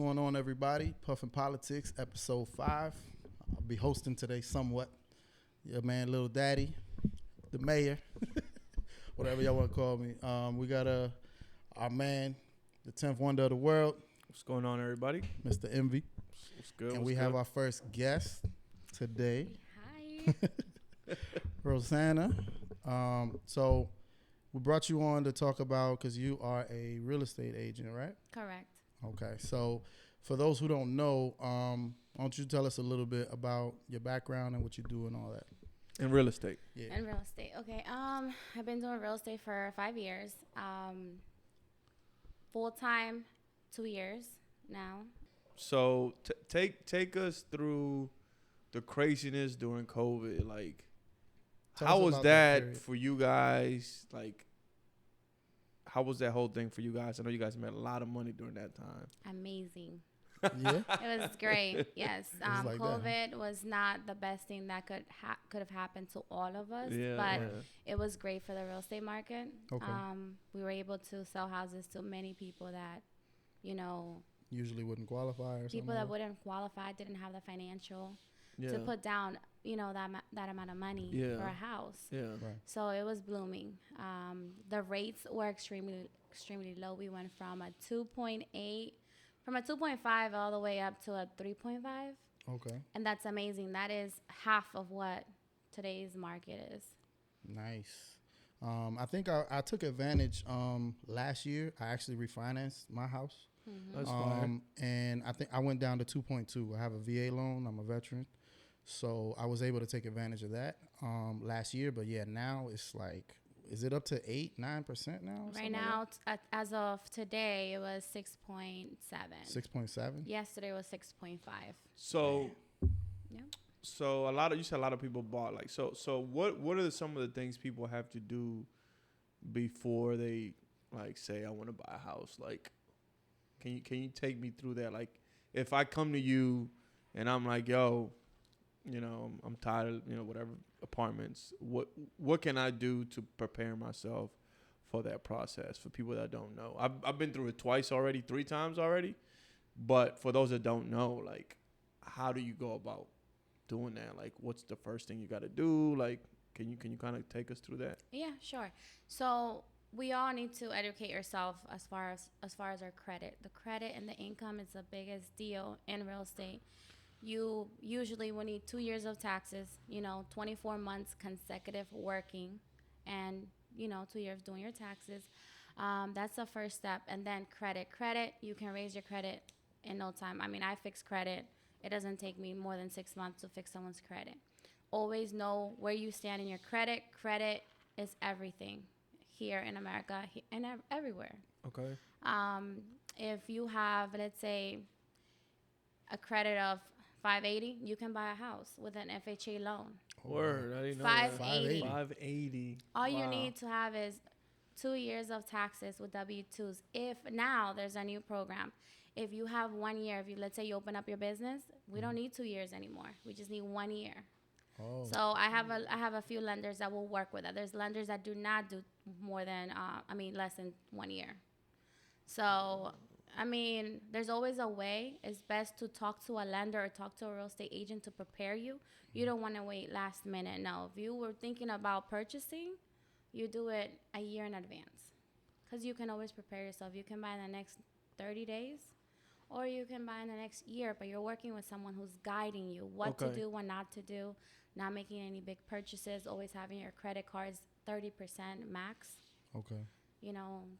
going on, everybody? Puffin Politics, episode 5. I'll be hosting today somewhat. Your man, Little Daddy, the mayor, whatever y'all want to call me. We got our man, the 10th wonder of the world. What's going on, everybody? Mr. MV. What's good? And we have our first guest today. Hi. Rosaanna. So we brought you on to talk about, because you are a real estate agent, right? Correct. Okay. So for those who don't know, why don't you tell us a little bit about your background and what you do and all that? In real estate. Yeah. In real estate. Okay. I've been doing real estate for 5 years. Full time, 2 years now. So take us through the craziness during COVID. Like, Tell how us was about that period. for you guys? Like, how was that whole thing for you guys? I know you guys made a lot of money during that time. Amazing. Yeah. It was great. Yes. was like that, huh? COVID was not the best thing that could have happened to all of us, Yeah, but yeah. it was great for the real estate market. Okay. We were able to sell houses to many people that, Usually wouldn't qualify or something. people that wouldn't qualify, didn't have the financial Yeah. to put down, that amount of money Yeah. for a house. Yeah. Right. So it was blooming. The rates were extremely low. We went from a 2.5 all the way up to a 3.5. Okay. And that's amazing. That is half of what today's market is. Nice. I think I took advantage last year. I actually refinanced my house. That's fine. And I think I went down to 2.2. I have a VA loan. I'm a veteran. So I was able to take advantage of that last year. But yeah, now it's like, is it up to 8-9% now? Right now, as of today, it was 6.7. 6.7? Yesterday was 6.5. So, Yeah. so you said a lot of people bought. Like, so what are some of the things people have to do before they like say I want to buy a house? Like, can you take me through that? Like, if I come to you and I'm like, yo, I'm tired of, whatever apartments. What can I do to prepare myself for that process for people that don't know? I've been through it twice already, 3 times already. But for those that don't know, like, how do you go about doing that? Like, what's the first thing you got to do? Like, can you kind of take us through that? Yeah, sure. So we all need to educate yourself as far as our credit. The credit and the income is the biggest deal in real estate. You usually will need 2 years of taxes, 24 months consecutive working, and 2 years doing your taxes. That's the first step. And then credit. You can raise your credit in no time. I mean, I fix credit. It doesn't take me more than 6 months to fix someone's credit. Always know where you stand in your credit. Credit is everything here in America and everywhere. Okay. If you have, let's say, a credit of 580, you can buy a house with an FHA loan. Word. I didn't know 580. that. 580. All you Wow. need to have is 2 years of taxes with W-2s. If now there's a new program, if you have 1 year, let's say you open up your business, we don't need 2 years anymore. We just need 1 year. Oh. So I have a few lenders that will work with that. There's lenders that do not do more than less than 1 year. So there's always a way. It's best to talk to a lender or talk to a real estate agent to prepare you. You don't want to wait last minute. No, if you were thinking about purchasing, you do it a year in advance, because you can always prepare yourself. You can buy in the next 30 days, or you can buy in the next year, but you're working with someone who's guiding you what to do, what not to do, not making any big purchases, always having your credit cards 30% max. Okay.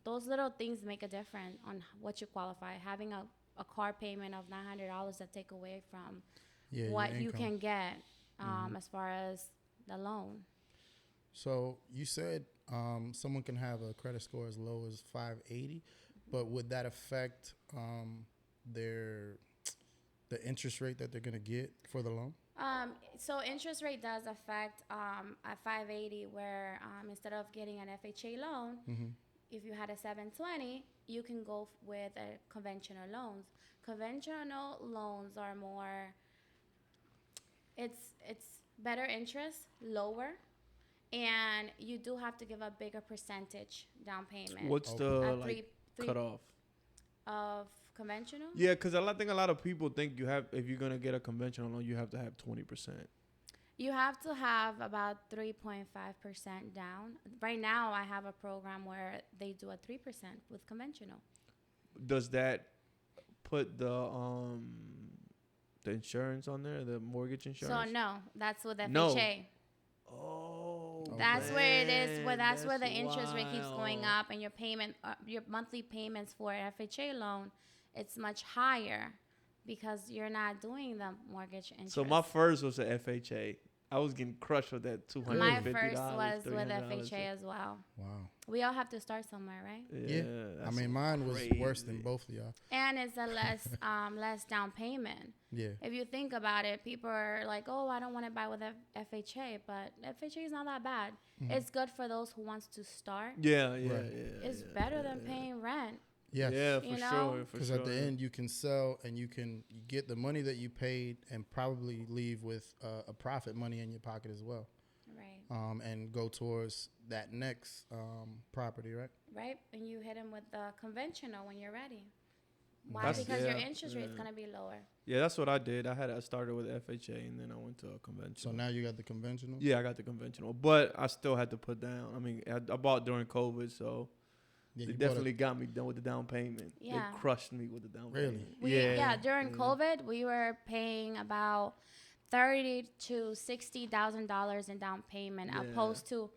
Those little things make a difference on what you qualify. Having a car payment of $900 that take away from what you can get as far as the loan. So you said someone can have a credit score as low as 580, but would that affect the interest rate that they're going to get for the loan? So interest rate does affect at 580, where instead of getting an FHA loan, if you had a 720, you can go with a conventional loans. Conventional loans are more, it's better interest, lower, and you do have to give a bigger percentage down payment. What's the cutoff? Of conventional? Yeah, because I think a lot of people think if you're gonna get a conventional loan, you have to have 20%. You have to have about 3.5% down. Right now, I have a program where they do a 3% with conventional. Does that put the insurance on there, the mortgage insurance? So no, that's with FHA. No. Oh, That's where it is. Where man, that's where the interest rate keeps going wild. up, and your monthly payments for FHA loan, it's much higher because you're not doing the mortgage interest. So my first was a FHA. I was getting crushed with that $250. My first was with $300. FHA as well. Wow. We all have to start somewhere, right? Yeah. I mean, mine was worse than both of y'all. And it's a less down payment. Yeah. If you think about it, people are like, "Oh, I don't want to buy with FHA," but FHA is not that bad. Mm-hmm. It's good for those who wants to start. Yeah. It's better than paying rent. Yes. Yeah, for You know? sure. Because at the end, you can sell and you can get the money that you paid and probably leave with a profit money in your pocket as well. Right. And go towards that next property, right? Right. And you hit them with the conventional when you're ready. Why? Because your interest rate is going to be lower. Yeah, that's what I did. I started with FHA and then I went to a conventional. So now you got the conventional? Yeah, I got the conventional. But I still had to put down. I mean, I bought during COVID, so Yeah, it definitely got me done with the down payment. Yeah. It crushed me with the down payment. Really? During COVID, we were paying about $30,000 to $60,000 in down payment, opposed to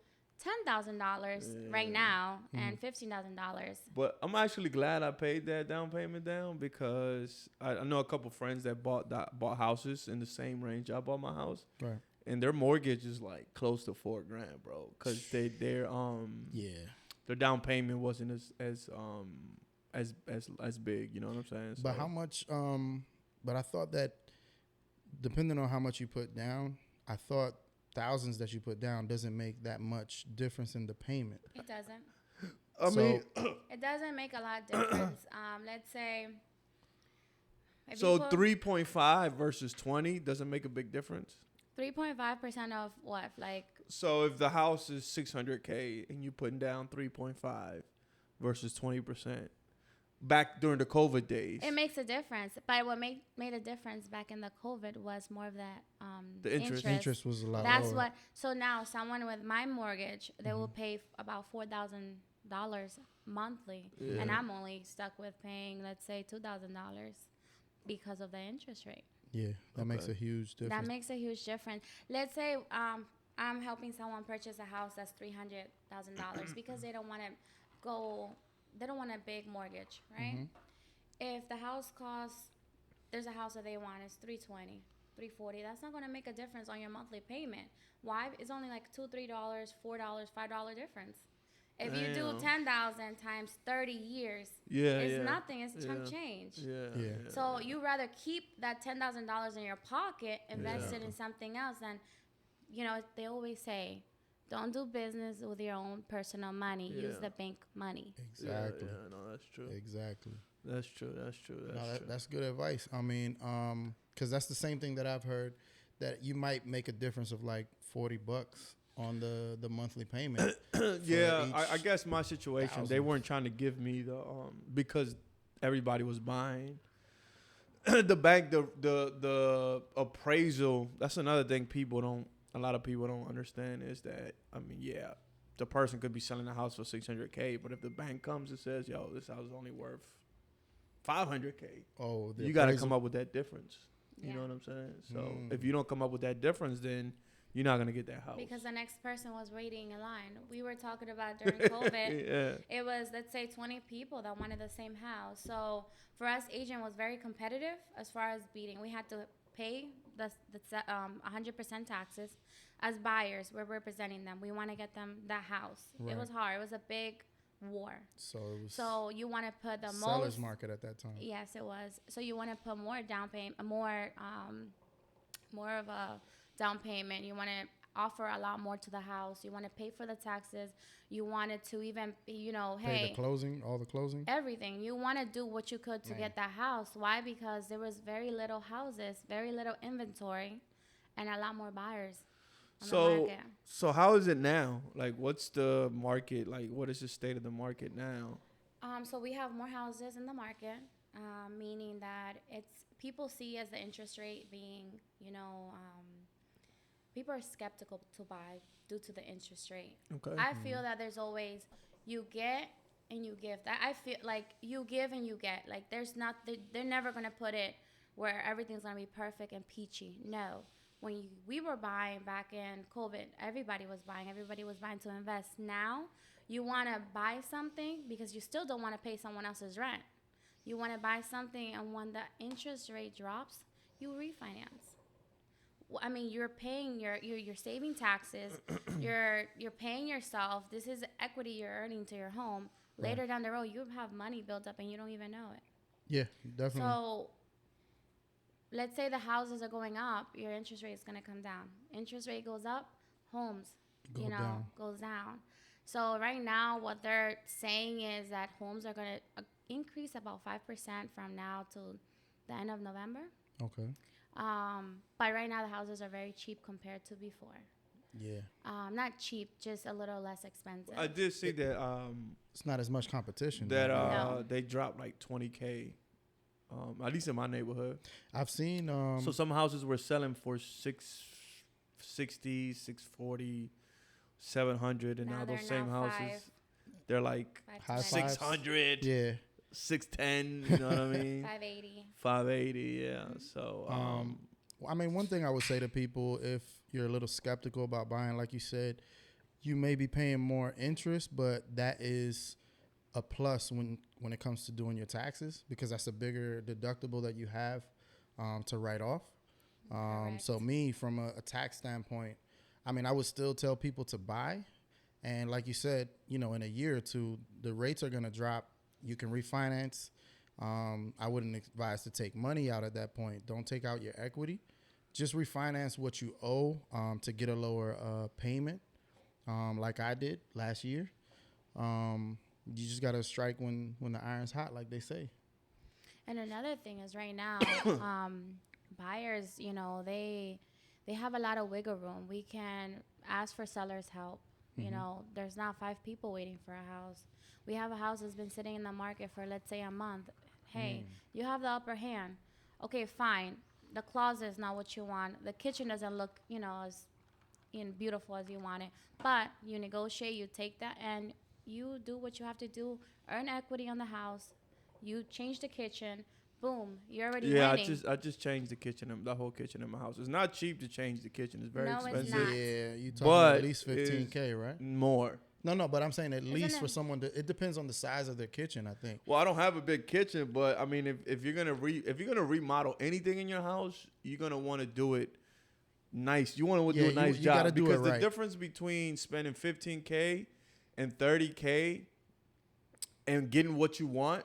$10,000 right now and $15,000. But I'm actually glad I paid that down payment down because I know a couple friends that bought houses in the same range I bought my house. Right. And their mortgage is like close to $4,000, bro. Cause their down payment wasn't as big. You know what I'm saying? But how much? But I thought that depending on how much you put down, I thought thousands that you put down doesn't make that much difference in the payment. It doesn't. I mean, It doesn't make a lot of difference. Let's say. So 3.5 versus 20 doesn't make a big difference. 3.5% of what? Like. So if the house is $600K and you putting down 3.5 versus 20%, back during the COVID days, It makes a difference. But what made a difference back in the COVID was more of that the interest. Interest was a lot That's lower. what. So now someone with my mortgage, they will pay about $4,000 monthly, and I'm only stuck with paying, let's say, $2,000 because of the interest rate. Yeah, that makes a huge difference. That makes a huge difference. Let's say I'm helping someone purchase a house that's $300,000 because they don't want to they don't want a big mortgage, right? If the house costs, there's a house that they want, it's $320, $340. That's not going to make a difference on your monthly payment. Why? It's only like $2, $3, $4, $5 difference. If you do 10,000 times 30 years, it's nothing. It's chump change. So you rather keep that $10,000 in your pocket, invest it in something else, and they always say, don't do business with your own personal money. Use the bank money. Exactly. Yeah, no, that's true. Exactly. That's true. That's good advice. I mean, because that's the same thing that I've heard, that you might make a difference of like $40 on the monthly payment. Yeah, I guess my situation, they weren't trying to give me the because everybody was buying. The bank, the appraisal. That's another thing a lot of people don't understand is that, I mean, the person could be selling a house for $600K, but if the bank comes and says, "Yo, this house is only worth $500K," you got to come up with that difference. You know what I'm saying? So if you don't come up with that difference, then you're not going to get that house. Because the next person was waiting in line. We were talking about during COVID, it was, let's say, 20 people that wanted the same house. So for us, agent was very competitive as far as beating. We had to pay the 100% taxes. As buyers, we're representing them. We want to get them that house. Right. It was hard. It was a big war. So you want to put the seller's market at that time. Yes, it was. So you want to put more down payment, more of a down payment. You want to offer a lot more to the house. You want to pay for the taxes. You wanted to even, pay the closing, all the closing, everything. You want to do what you could to get that house. Why? Because there was very little houses, very little inventory, and a lot more buyers. So how is it now? Like, what's the market? Like, what is the state of the market now? So we have more houses in the market. meaning that it's people see as the interest rate being, people are skeptical to buy due to the interest rate. Okay. I feel that there's always you get and you give. That I feel like you give and you get. Like there's not they're never gonna put it where everything's gonna be perfect and peachy. No. When we were buying back in COVID, everybody was buying. Everybody was buying to invest. Now you want to buy something because you still don't want to pay someone else's rent. You want to buy something, and when the interest rate drops, you refinance. I mean, you're paying you're saving taxes, you're paying yourself. This is equity you're earning to your home. Later Right. down the road, you have money built up and you don't even know it. Yeah, definitely. So let's say the houses are going up, your interest rate is going to come down. Interest rate goes up, homes, Go down. goes down. So right now, what they're saying is that homes are going to increase about 5% from now to the end of November. Okay. But right now, the houses are very cheap compared to before. Yeah. Not cheap, just a little less expensive. I did see that It's not as much competition. that No. they dropped like 20K, at least in my neighborhood. I've seen. So some houses were selling for 660, 640, 700, and now they're those same houses, five they're like High to fives. 600, Yeah. 610. You know what I mean? 580. 580. Yeah. So I mean, one thing I would say to people, if you're a little skeptical about buying, like you said, you may be paying more interest, but that is a plus when it comes to doing your taxes, because that's a bigger deductible that you have to write off. So me, from a tax standpoint, I mean, I would still tell people to buy. And like you said, in a year or two, the rates are going to drop. You can refinance. I wouldn't advise to take money out at that point. Don't take out your equity. Just refinance what you owe to get a lower payment, like I did last year. You just got to strike when the iron's hot, like they say. And another thing is right now, buyers, they have a lot of wiggle room. We can ask for seller's help. There's not 5 people waiting for a house. We have a house that's been sitting in the market for, let's say, a month. Hey, you have the upper hand. Okay, fine. The closet is not what you want. The kitchen doesn't look, as beautiful as you want it. But you negotiate, you take that, and you do what you have to do. Earn equity on the house. You change the kitchen. Boom, you're already winning. I just changed the whole kitchen in my house. It's not cheap to change the kitchen. It's very No, it's expensive. not. Yeah, you talking But at least $15K, right? More. No, but I'm saying at least it? for someone it depends on the size of their kitchen, I think. Well, I don't have a big kitchen, but I mean, if you're gonna remodel anything in your house, you're gonna want to do it nice. You want to do a nice you job, gotta do it because the right. difference between spending $15K and $30K and getting what you want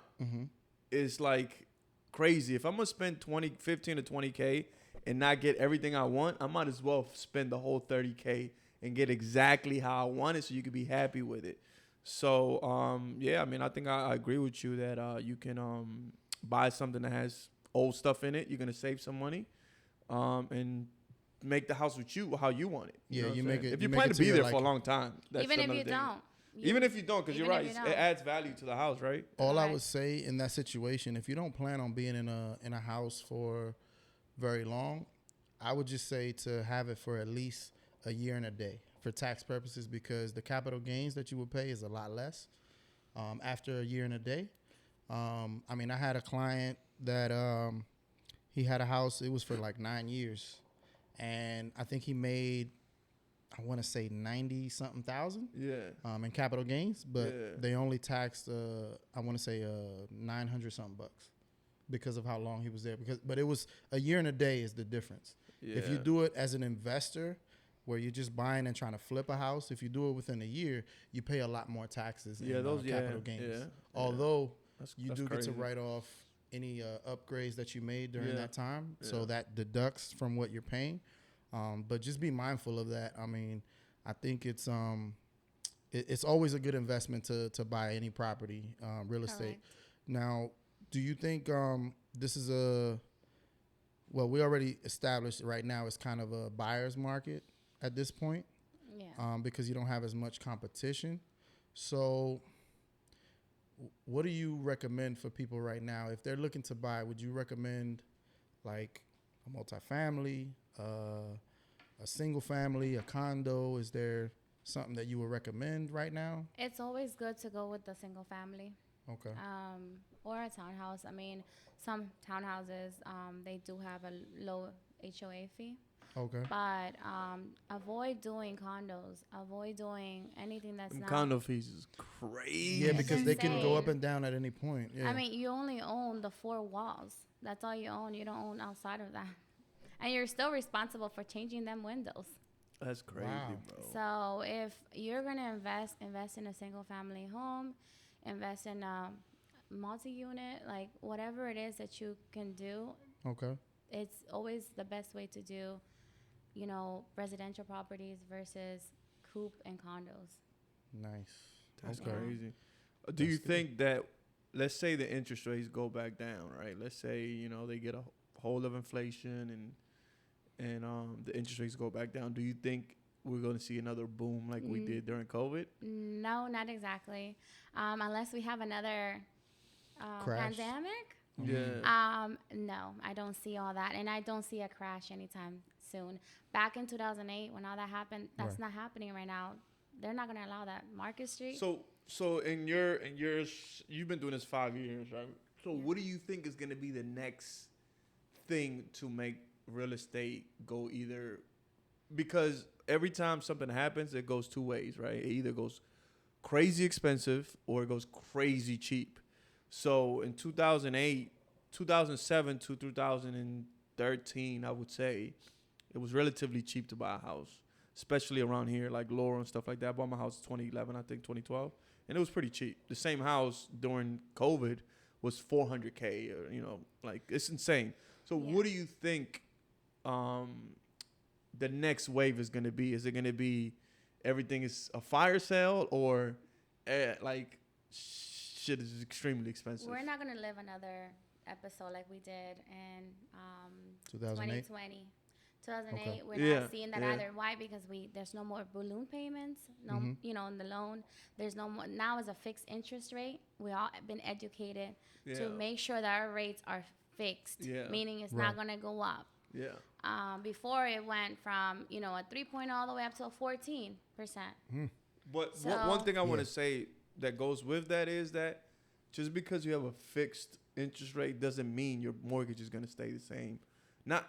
is like crazy. If I'm gonna spend 15 to 20K and not get everything I want, I might as well spend the whole 30K and get exactly how I want it, so you can be happy with it. So, I mean, I think I agree with you that you can buy something that has old stuff in it. You're gonna save some money, and make the house with you how you want it. Yeah, know what you I'm make saying? it- If you you make plan it to to be your there for a liking. long time, that's Even if another you thing. don't. Even if you don't, because you're Even if right, you it don't. adds value to the house, right? All I Right. would say in that situation, if you don't plan on being in a house for very long, I would just say to have it for at least a year and a day for tax purposes, because the capital gains that you would pay is a lot less after a year and a day. I mean, I had a client that he had a house. It was for like 9 years, and I think he made, I want to say 90 something thousand Yeah. in capital gains, but Yeah. they only taxed I want to say 900 something bucks because of how long he was there. But it was a year and a day is the difference. If you Yeah. do it as an investor, where you're just buying and trying to flip a house, if you do it within a year, you pay a lot more taxes in capital gains. Yeah. Although That's you that's do crazy. get to write off any upgrades that you made during Yeah. that time, Yeah. so that deducts from what you're paying. But just be mindful of that. I mean, I think it's always a good investment to buy any property, real estate. Correct. Now, do you think this is we already established right now it's kind of a buyer's market at this point, Yeah. because you don't have as much competition. So what do you recommend for people right now if they're looking to buy? Would you recommend like a multifamily, a single family, a condo? Is there something that you would recommend right now? It's always good to go with the single family. Okay. Or a townhouse. I mean, some townhouses, they do have a low HOA fee. Okay. But avoid doing condos. Avoid doing anything that's not. Condo fees is crazy. Yeah, because they can go insane. up and down at any point. Yeah. I mean, you only own the 4 walls. That's all you own. You don't own outside of that. And you're still responsible for changing them windows. That's crazy, Wow. bro. So if you're going to invest in a single family home, invest in a multi-unit, like whatever it is that you can do, Okay. it's always the best way to do, you know, residential properties versus coupe and condos. Nice. That's Okay. crazy. Do you think that, let's say the interest rates go back down, right? Let's say, you know, they get a hold of inflation and the interest rates go back down. Do you think we're going to see another boom like we did during COVID? No, not exactly. Unless we have another Crash. pandemic. Yeah. No, I don't see all that. And I don't see a crash anytime soon. Back in 2008, when all that happened, that's not happening right now. They're not going to allow that. Market Street. So in yours, you've been doing this 5 years, right? So what do you think is going to be the next thing to make real estate go either? Because every time something happens, it goes two ways, right? It either goes crazy expensive or it goes crazy cheap. So in 2008, 2007 to 2013, I would say it was relatively cheap to buy a house, especially around here, like Laurel and stuff like that. I bought my house in 2011, I think 2012, and it was pretty cheap. The same house during COVID was $400K, or, you know, like it's insane. So what do you think the next wave is going to be? Is it going to be everything is a fire sale, or like shit is extremely expensive? We're not going to live another episode like we did in 2008? 2020. 2008, Okay. we're not seeing that either. Why? Because there's no more balloon payments. No, you know, in the loan, there's no more. Now it's a fixed interest rate. We all been educated to make sure that our rates are fixed, meaning it's not going to go up. Yeah. Before it went from, you know, a 3.0 all the way up to a 14%. But So- one thing I want to say that goes with that is that just because you have a fixed interest rate doesn't mean your mortgage is going to stay the same. Not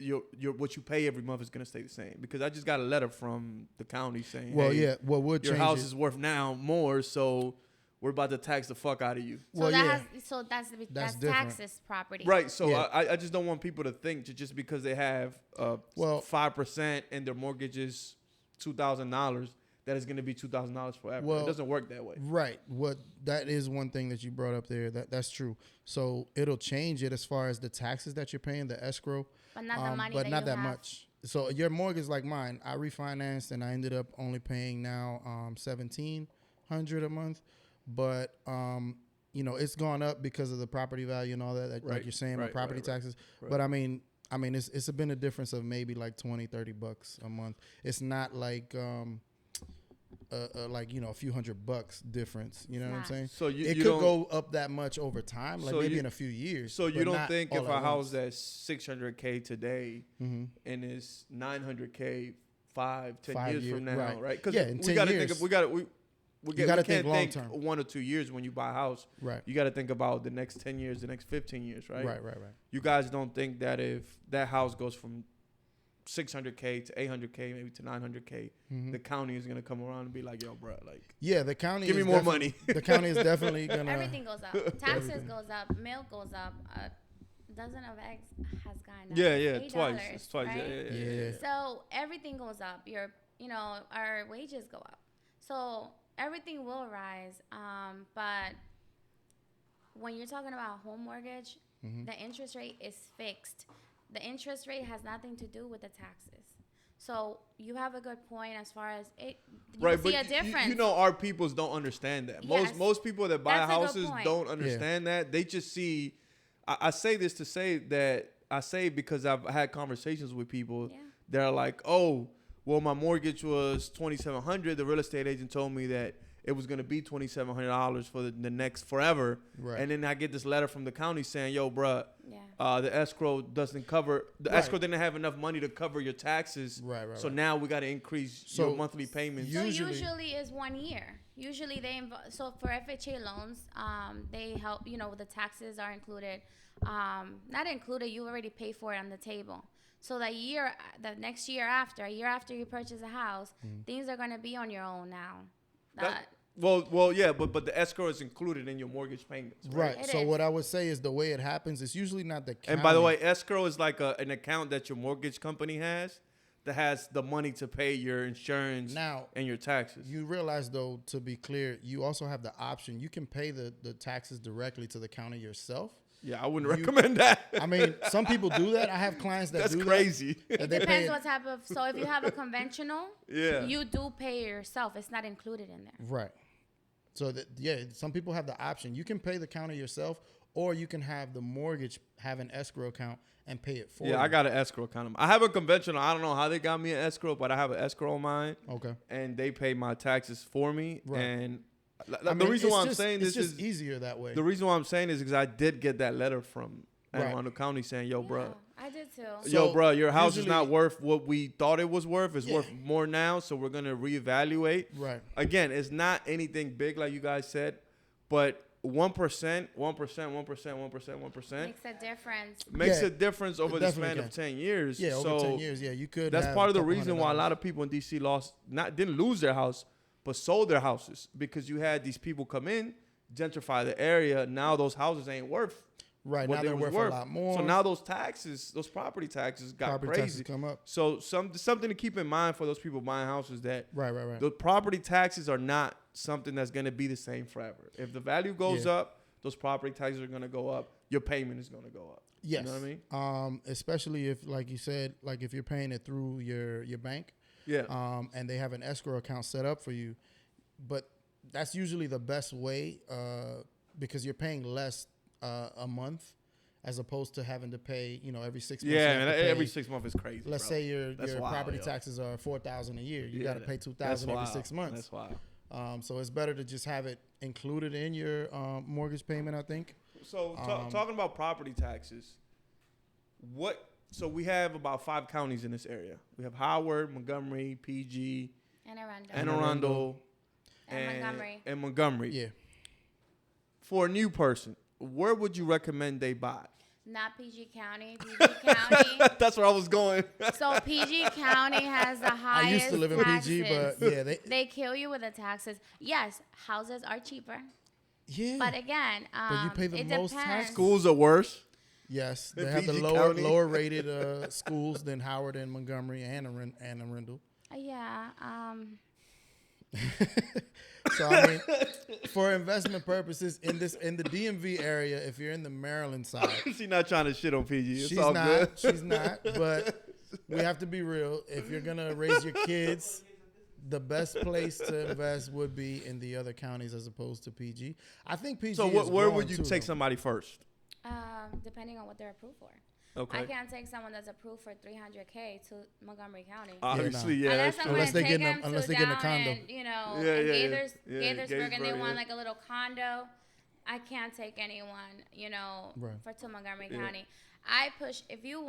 your what you pay every month is going to stay the same. Because I just got a letter from the county saying, Well, hey, yeah. Well, we'll your change house it. is worth now more, so we're about to tax the fuck out of you. So Well, that's That's different. taxes property. Right. So Yeah. I just don't want people to think just because they have 5% and their mortgage is $2,000 that it's going to be $2,000 forever. Well, it doesn't work that way. Right. What that is one thing that you brought up there. That's true. So it'll change it as far as the taxes that you're paying, the escrow, But not the money but that not you that have. much. So your mortgage, like mine, I refinanced and I ended up only paying now $1,700 a month. But you know, it's gone up because of the property value and all that, like you're saying, the property taxes. Right. But I mean, it's been a difference of maybe like $20-$30 a month. It's not like like, you know, a few $100 difference. You know what I'm Not. saying? So It you could don't go up that much over time, like So maybe you- in a few years. So you but don't not think all if at a house once. that's $600K today and is $900K 5-10 5 years from years, now, right. right? Because Yeah, in we 10 got to years. think we gotta can't think long think term. 1 or 2 years when you buy a house. Right. You got to think about the next 10 years, the next 15 years, right? Right. You guys don't think that if that house goes from $600K to $800K, maybe to $900K, the county is gonna come around and be like, "Yo, bro, like, Yeah, the county. give me is more defi- money." The county is definitely gonna. Everything goes up. Taxes goes up. Milk goes up. A dozen of eggs has gone up. Yeah, $8, twice. It's twice. right? Yeah. So everything goes up. Our wages go up. So everything will rise. But when you're talking about home mortgage, the interest rate is fixed. The interest rate has nothing to do with the taxes. So you have a good point as far as it. You Right, see but a difference. you know, our peoples don't understand that. Yes. Most people that buy That's a good houses point. don't understand that. They just see. I say this to say that I say because I've had conversations with people that are like, "Oh, well, my mortgage was $2,700. The real estate agent told me that it was going to be $2,700 for the next forever. Right. And then I get this letter from the county saying, yo, bruh, Yeah. the escrow doesn't cover, the Right. escrow didn't have enough money to cover your taxes. Right. So now we got to increase your monthly payments. So usually is 1 year. Usually so for FHA loans, they help, the taxes are included. Not included, you already pay for it on the table. So the next year after, a year after you purchase a house, things are going to be on your own now. Well, yeah, but the escrow is included in your mortgage payments. Right. So what I would say is the way it happens, it's usually not the county. And by the way, escrow is like an account that your mortgage company has that has the money to pay your insurance and your taxes. You realize, though, to be clear, you also have the option. You can pay the taxes directly to the county yourself. Yeah, I wouldn't recommend that. I mean, some people do that. I have clients that do crazy. That. It depends what type of. So if you have a conventional, yeah, you do pay yourself. It's not included in there. Right. So some people have the option. You can pay the county yourself, or you can have the mortgage have an escrow account and pay it for you. Yeah, I got an escrow account. I have a conventional. I don't know how they got me an escrow, but I have an escrow on mine. Okay. And they pay my taxes for me. Right. And the reason why I'm saying this is easier that way. The reason why I'm saying is because I did get that letter from Anne Arundel County saying, yo, bro. I did too. Yo, bro, your house is not worth what we thought it was worth. It's worth more now, so we're going to reevaluate. Right. Again, it's not anything big like you guys said, but 1%, 1%. Makes a difference. Makes a difference over the span of 10 years. Yeah, over 10 years. Yeah, you could. That's part of the reason why a lot of people in DC didn't lose their house, but sold their houses, because you had these people come in, gentrify the area. Now those houses ain't worth what now they're worth a lot more. So now those property taxes got crazy. Taxes come up. So something to keep in mind for those people buying houses that right. The property taxes are not something that's going to be the same forever. If the value goes up, those property taxes are going to go up. Your payment is going to go up. Yes. You know what I mean? Especially if, like you said, like if you're paying it through your bank. Yeah. And they have an escrow account set up for you, but that's usually the best way because you're paying less a month as opposed to having to pay, every 6 months. Yeah, man, every 6 months is crazy. Let's say your property taxes are $4,000 a year. You got to pay $2,000 every 6 months. That's wild. So it's better to just have it included in your mortgage payment, I think. So talking about property taxes, so we have about 5 counties in this area. We have Howard, Montgomery, PG, Anne Arundel, and Montgomery. Yeah. For a new person, where would you recommend they buy? Not PG County. PG County. That's where I was going. So PG County has the highest. I used to live in PG, but yeah, they kill you with the taxes. Yes, houses are cheaper. Yeah. But again, but you pay the most tax. Schools are worse. Yes, they have the lower rated schools than Howard and Montgomery and Arundel. Yeah. So I mean, for investment purposes in the DMV area, if you're in the Maryland side, she's not trying to shit on PG. It's she's all not. good. She's not. But we have to be real. If you're gonna raise your kids, the best place to invest would be in the other counties as opposed to PG. I think PG. So where would you take somebody first? Depending on what they're approved for. Okay. I can't take someone that's approved for $300K to Montgomery County. Obviously, Unless they get a condo. Gaithersburg, and they want like a little condo. I can't take anyone, to Montgomery County. I push if you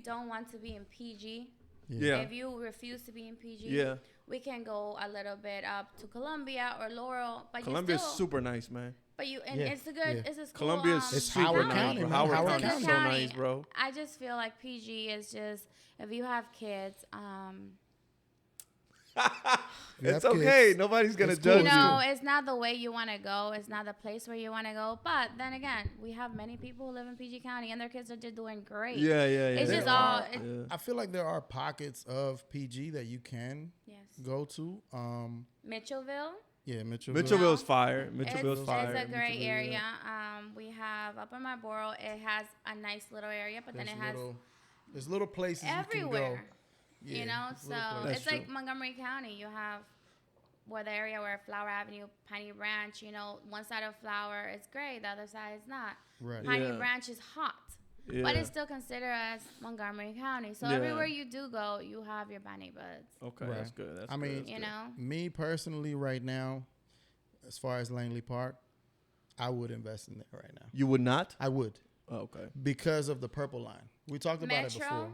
don't want to be in PG. Yeah. If you refuse to be in PG, we can go a little bit up to Columbia or Laurel. But Columbia's super nice, man. But it's a good, it's a school. Columbia's it's super Howard nice. County. Howard County's so nice, bro. I just feel like PG is just, if you have kids, it's okay. Kids. Nobody's gonna judge you. It's not the way you want to go. It's not the place where you want to go. But then again, we have many people who live in PG County, and their kids are just doing great. Yeah. It's just all. I feel like there are pockets of PG that you can go to. Mitchellville. Yeah, Mitchellville. Mitchellville's fire. Mitchellville's fire. It's a great area. We have up in my borough. It has a nice little area, but then it has there's little places everywhere. You can go. Yeah, So it's like Montgomery County. You have the area where Flower Avenue, Piney Branch. One side of Flower is great, the other side is not. Right. Piney Branch is hot. Yeah. But it's still considered as Montgomery County. So everywhere you do go, you have your Bonnie Buds. Okay, that's good. Me personally right now, as far as Langley Park, I would invest in there right now. You would not? I would. Oh, okay. Because of the purple line. We talked about it before.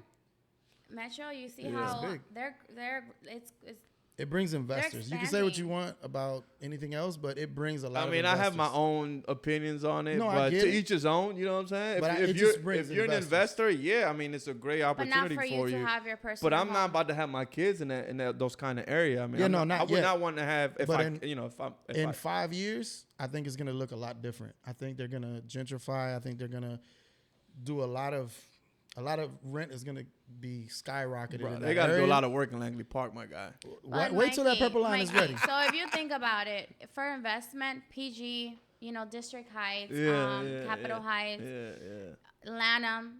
Metro, you see Yeah. how It's big. they're it's It brings investors. You can say what you want about anything else, but it brings a lot of investors. I have my own opinions on it, No, I but get to it. each his own, you know what I'm saying? But If it you're just brings if you're an investors. investor, yeah, I mean it's a great but not opportunity for you to have your personal But I'm home. not about to have my kids in those kind of area. I mean, Yeah, I'm no, I not would yet. not want to have if But I in- you know if I'm if In I, 5 years, I think it's going to look a lot different. I think they're going to gentrify. I think they're going to do a lot of rent is going to be skyrocketed. bro, in they that got to do a area. lot of work in Langley Park, my guy. But Wait till that Mikey- purple line is Mikey, ready. So if you think about it, for investment, PG, District Heights, Capitol Heights, Lanham,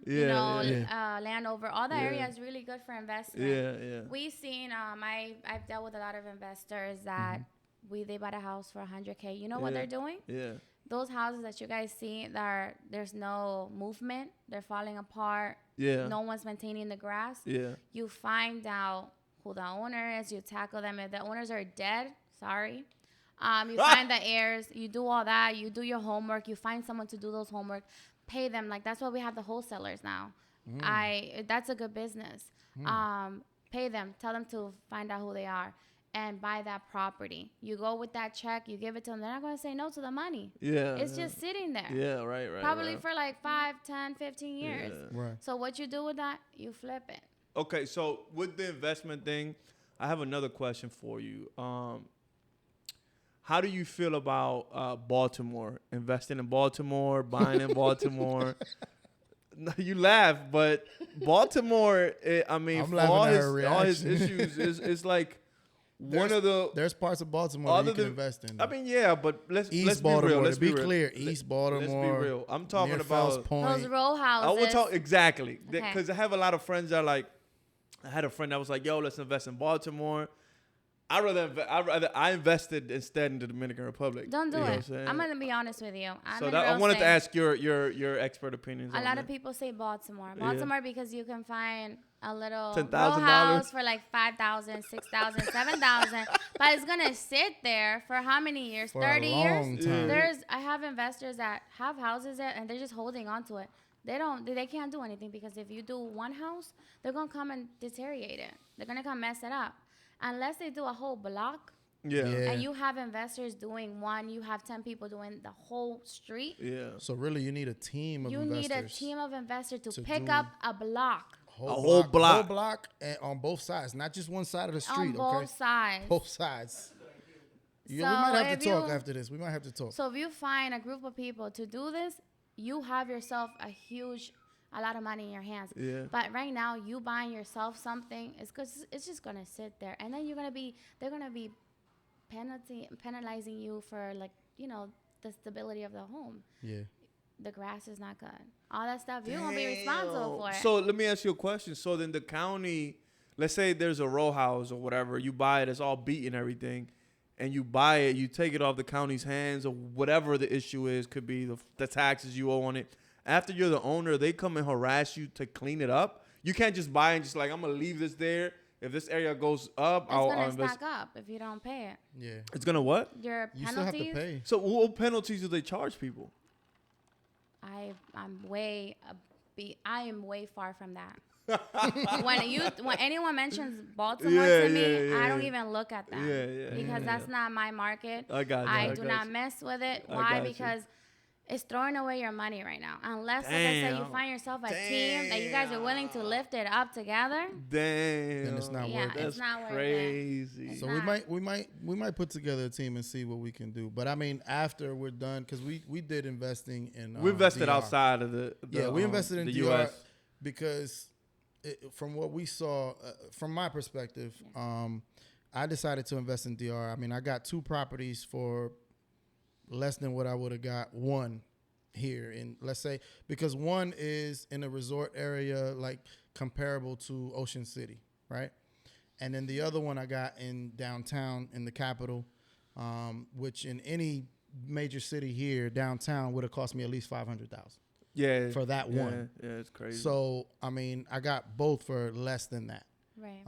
Landover, all that area is really good for investment. Yeah. We've seen, I've dealt with a lot of investors that they bought a house for $100K. You know what they're doing? Yeah. Those houses that you guys see, there's no movement. They're falling apart. Yeah. No one's maintaining the grass. Yeah. You find out who the owner is. You tackle them. If the owners are dead, sorry. You find the heirs. You do all that. You do your homework. You find someone to do those homework. Pay them. Like, that's why we have the wholesalers now. That's a good business. Pay them. Tell them to find out who they are and buy that property. You go with that check. You give it to them. They're not going to say no to the money. Yeah. It's just sitting there. Yeah, right. Probably for like 5, 10, 15 years. Yeah. Right. So what you do with that, you flip it. Okay, so with the investment thing, I have another question for you. How do you feel about Baltimore? Investing in Baltimore, buying in Baltimore? No, you laugh, but Baltimore, I'm for laughing all at his, her all his reaction. issues, is like There's parts of Baltimore that you can invest in. I mean, yeah, but let's East be real. Baltimore. Let's To be real. clear, East Baltimore. Let's be real. I'm talking near Fells about Point. Those row houses. I would talk exactly Okay. because I have a lot of friends that are like. I had a friend that was like, "Yo, let's invest in Baltimore." I invested instead in the Dominican Republic. Don't do You know it. what I'm saying? I'm gonna be honest with you. I wanted to ask your expert opinions. A on lot it. of people say Baltimore. Yeah. Baltimore because you can find a little row $10,000 house for like 5,000, 6,000, 7,000, but it's gonna sit there for how many years? For 30 a years. long time. I have investors that have houses there and they're just holding on to it. They can't do anything because if you do one house, they're gonna come and deteriorate it. They're gonna come mess it up. Unless they do a whole block. Yeah. And you have investors doing one, you have 10 people doing the whole street. Yeah. So really, you need a team of You investors. need a team of investors to to pick do up a block whole block. Whole block and on both sides, not just one side of the street. on both Okay, sides. both sides. We So might have if to talk you- after this. We might have to talk. So if you find a group of people to do this, you have yourself a lot of money in your hands. Yeah. But right now, you buying yourself something, it's just gonna sit there, and then they're gonna be penalizing you for the stability of the home. Yeah. The grass is not good. All that stuff you're gonna be responsible for it. So let me ask you a question. So then the county, let's say there's a row house or whatever, you buy it, it's all beat and everything, and you buy it, you take it off the county's hands or whatever the issue is, could be the taxes you owe on it. After you're the owner, they come and harass you to clean it up. You can't just buy and just like, I'm gonna leave this there. If this area goes up, It's I'll gonna invest. stack up if you don't pay it. Yeah. It's gonna what? Your You still have penalties. to pay. So what penalties do they charge people? I am way far from that. when anyone mentions Baltimore to me, I don't even look at them because that's not my market. I got you. I do not mess with it. I Why? got you. Because it's throwing away your money right now. Unless, like I said, you Damn. find yourself a team that you guys are willing to lift it up together. Damn. Then it's not Yeah, worth it. it's That's not worth it. crazy. It's So not. we might put together a team and see what we can do. But I mean, after we're done, because we did investing in. We invested DR. outside of the We invested in the DR US. because from what we saw, from my perspective, I decided to invest in DR. I mean, I got 2 properties for less than what I would have got one here in, let's say, because one is in a resort area like comparable to Ocean City, right? And then the other one I got in downtown in the capital, which in any major city here downtown would have cost me at least $500,000 Yeah. for that one. Yeah, it's crazy. So I mean, I got both for less than that. Right.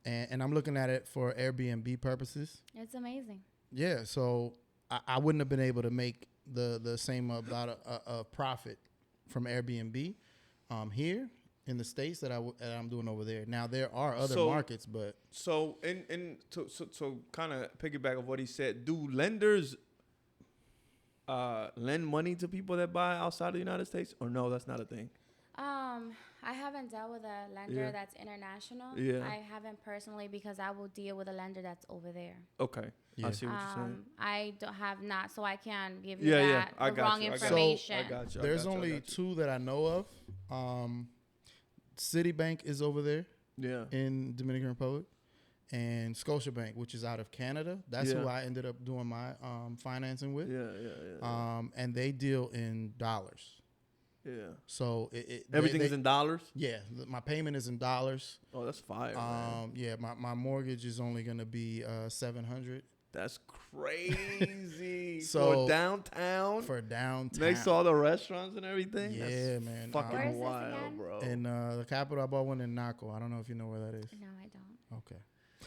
And I'm looking at it for Airbnb purposes. It's amazing. Yeah, so I wouldn't have been able to make the same about a profit from Airbnb here in the States that I'm doing over there. Now there are other markets, but so kind of piggyback of what he said. Do lenders lend money to people that buy outside of the United States, or no? That's not a thing. I haven't dealt with a lender that's international. Yeah. I haven't personally because I will deal with a lender that's over there. Okay. Yeah. I see what you're saying. I have not, so I can't give you the wrong information. I got you. There's only two that I know of. Citibank is over there. Yeah. In Dominican Republic, and Scotiabank, which is out of Canada. That's who I ended up doing my financing with. Yeah. And they deal in dollars. Yeah. So everything is in dollars? Yeah. My payment is in dollars. Oh, that's fire. Yeah, my mortgage is only gonna be $700. That's crazy. So for downtown? For downtown. Next to all the restaurants and everything? Yeah, that's man. Fucking wild, bro. In the capital, I bought one in Naco. I don't know if you know where that is. No, I don't. Okay.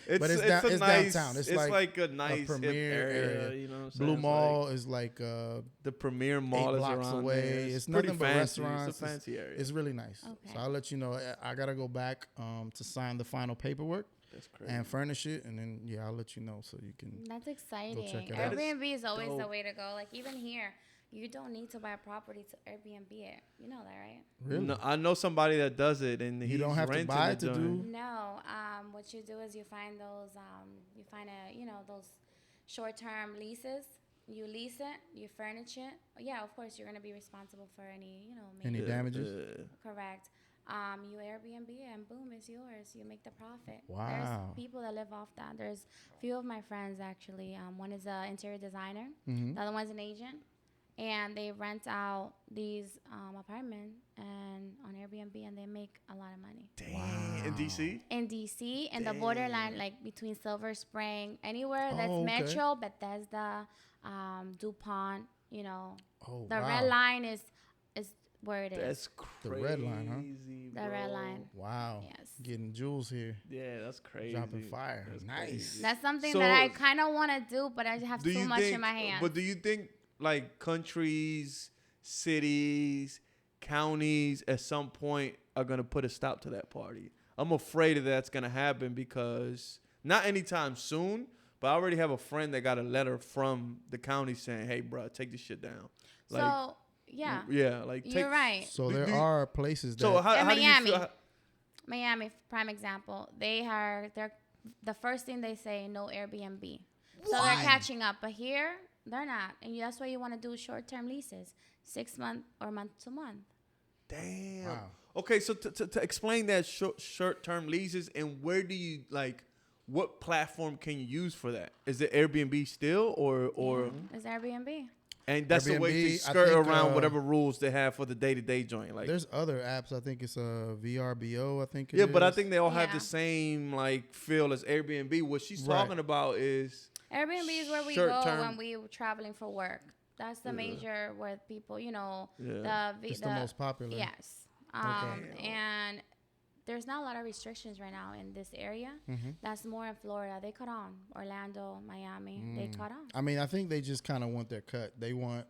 It's nice, downtown. It's like a nice premier area. You know what I'm saying? Blue Mall is like the premier mall 8 is blocks around away. there. It's pretty nothing but fancy. restaurants. It's a fancy area. It's really nice. Okay. So I'll let you know. I gotta go back to sign the final paperwork. That's crazy. And furnish it, and then I'll let you know so you can. That's exciting. check it out. Airbnb is always dope. the way to go. Like even here, you don't need to buy a property to Airbnb it. You know that, right? Really? No, I know somebody that does it, and you don't have to buy it to do. No. What you do is you find those. Those short-term leases. You lease it. You furnish it. Yeah, of course you're gonna be responsible for any Any damages. Correct. You Airbnb it and boom, it's yours. You make the profit. Wow. There's people that live off that. There's a few of my friends actually. One is an interior designer. Mm-hmm. The other one's an agent. And they rent out these apartments and on Airbnb and they make a lot of money. Dang. Wow. In DC? In DC, in the borderline, like between Silver Spring, anywhere that's Metro, Bethesda, DuPont, Oh, the wow. red line is where it is. That's crazy. The red line, huh? The red line. Wow. Yes. Getting jewels here. Yeah, that's crazy. Dropping fire. That's Nice. crazy. That's something So, that I kind of want to do, but I have too much in my hands. But do you think like countries, cities, counties at some point are going to put a stop to that party? I'm afraid that's going to happen because not anytime soon, but I already have a friend that got a letter from the county saying, hey, bro, take this shit down. Like, so, yeah. Yeah, like you're right. So there are places that. So how do Miami. you feel? Miami, prime example. They're the first thing they say, no Airbnb. So they're catching up. But here, they're not. And that's why you want to do short-term leases, 6 month or month to month. Damn. Wow. Okay, so to explain that short-term leases, and where do you, like, what platform can you use for that? Is it Airbnb still or It's Airbnb. And that's the way to Airbnb, skirt I think, around whatever rules they have for the day-to-day joint. Like, there's other apps. I think it's a VRBO. I think it yeah, is. but I think they all have Yeah. the same like feel as Airbnb. What she's Right. talking about is Airbnb is where we short-term. go when we're traveling for work. That's the major where people, Yeah. it's the most popular. Yes. And there's not a lot of restrictions right now in this area. Mm-hmm. That's more in Florida. They cut on. Orlando, Miami, they cut on. I mean, I think they just kind of want their cut. They want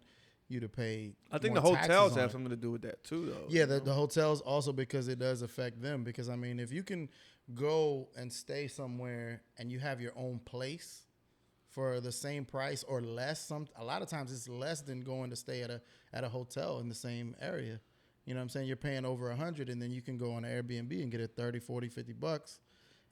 you to pay. I think the more hotels taxes on have it. something to do with that too, though. Yeah, the hotels also because it does affect them. Because I mean, if you can go and stay somewhere and you have your own place for the same price or less, a lot of times it's less than going to stay at a hotel in the same area. You know what I'm saying? You're paying over $100 and then you can go on Airbnb and get it $30, $40, $50.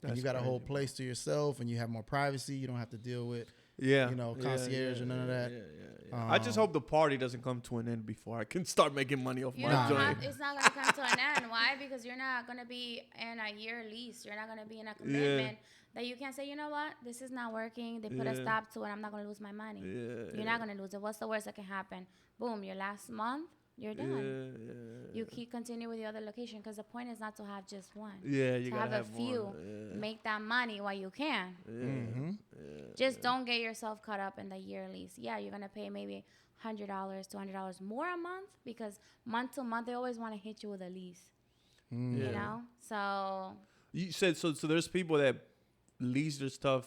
And you got a whole place to yourself and you have more privacy. You don't have to deal with concierge and none of that. Yeah. I just hope the party doesn't come to an end before I can start making money off You my know, joint. it's not going to come to an end. Why? Because you're not going to be in a year lease. You're not going to be in a commitment that you can say, you know what, this is not working. They put a stop to it. I'm not going to lose my money. You're not going to lose it. What's the worst that can happen? Boom, your last month, you're done. You keep continue with the other location because the point is not to have just one. Yeah, you to gotta have a few. more. Make that money while you can. Just don't get yourself caught up in the year lease. Yeah, you're gonna pay maybe $100, $200 more a month because month to month they always want to hit you with a lease. You know, so You said so. So there's people that lease their stuff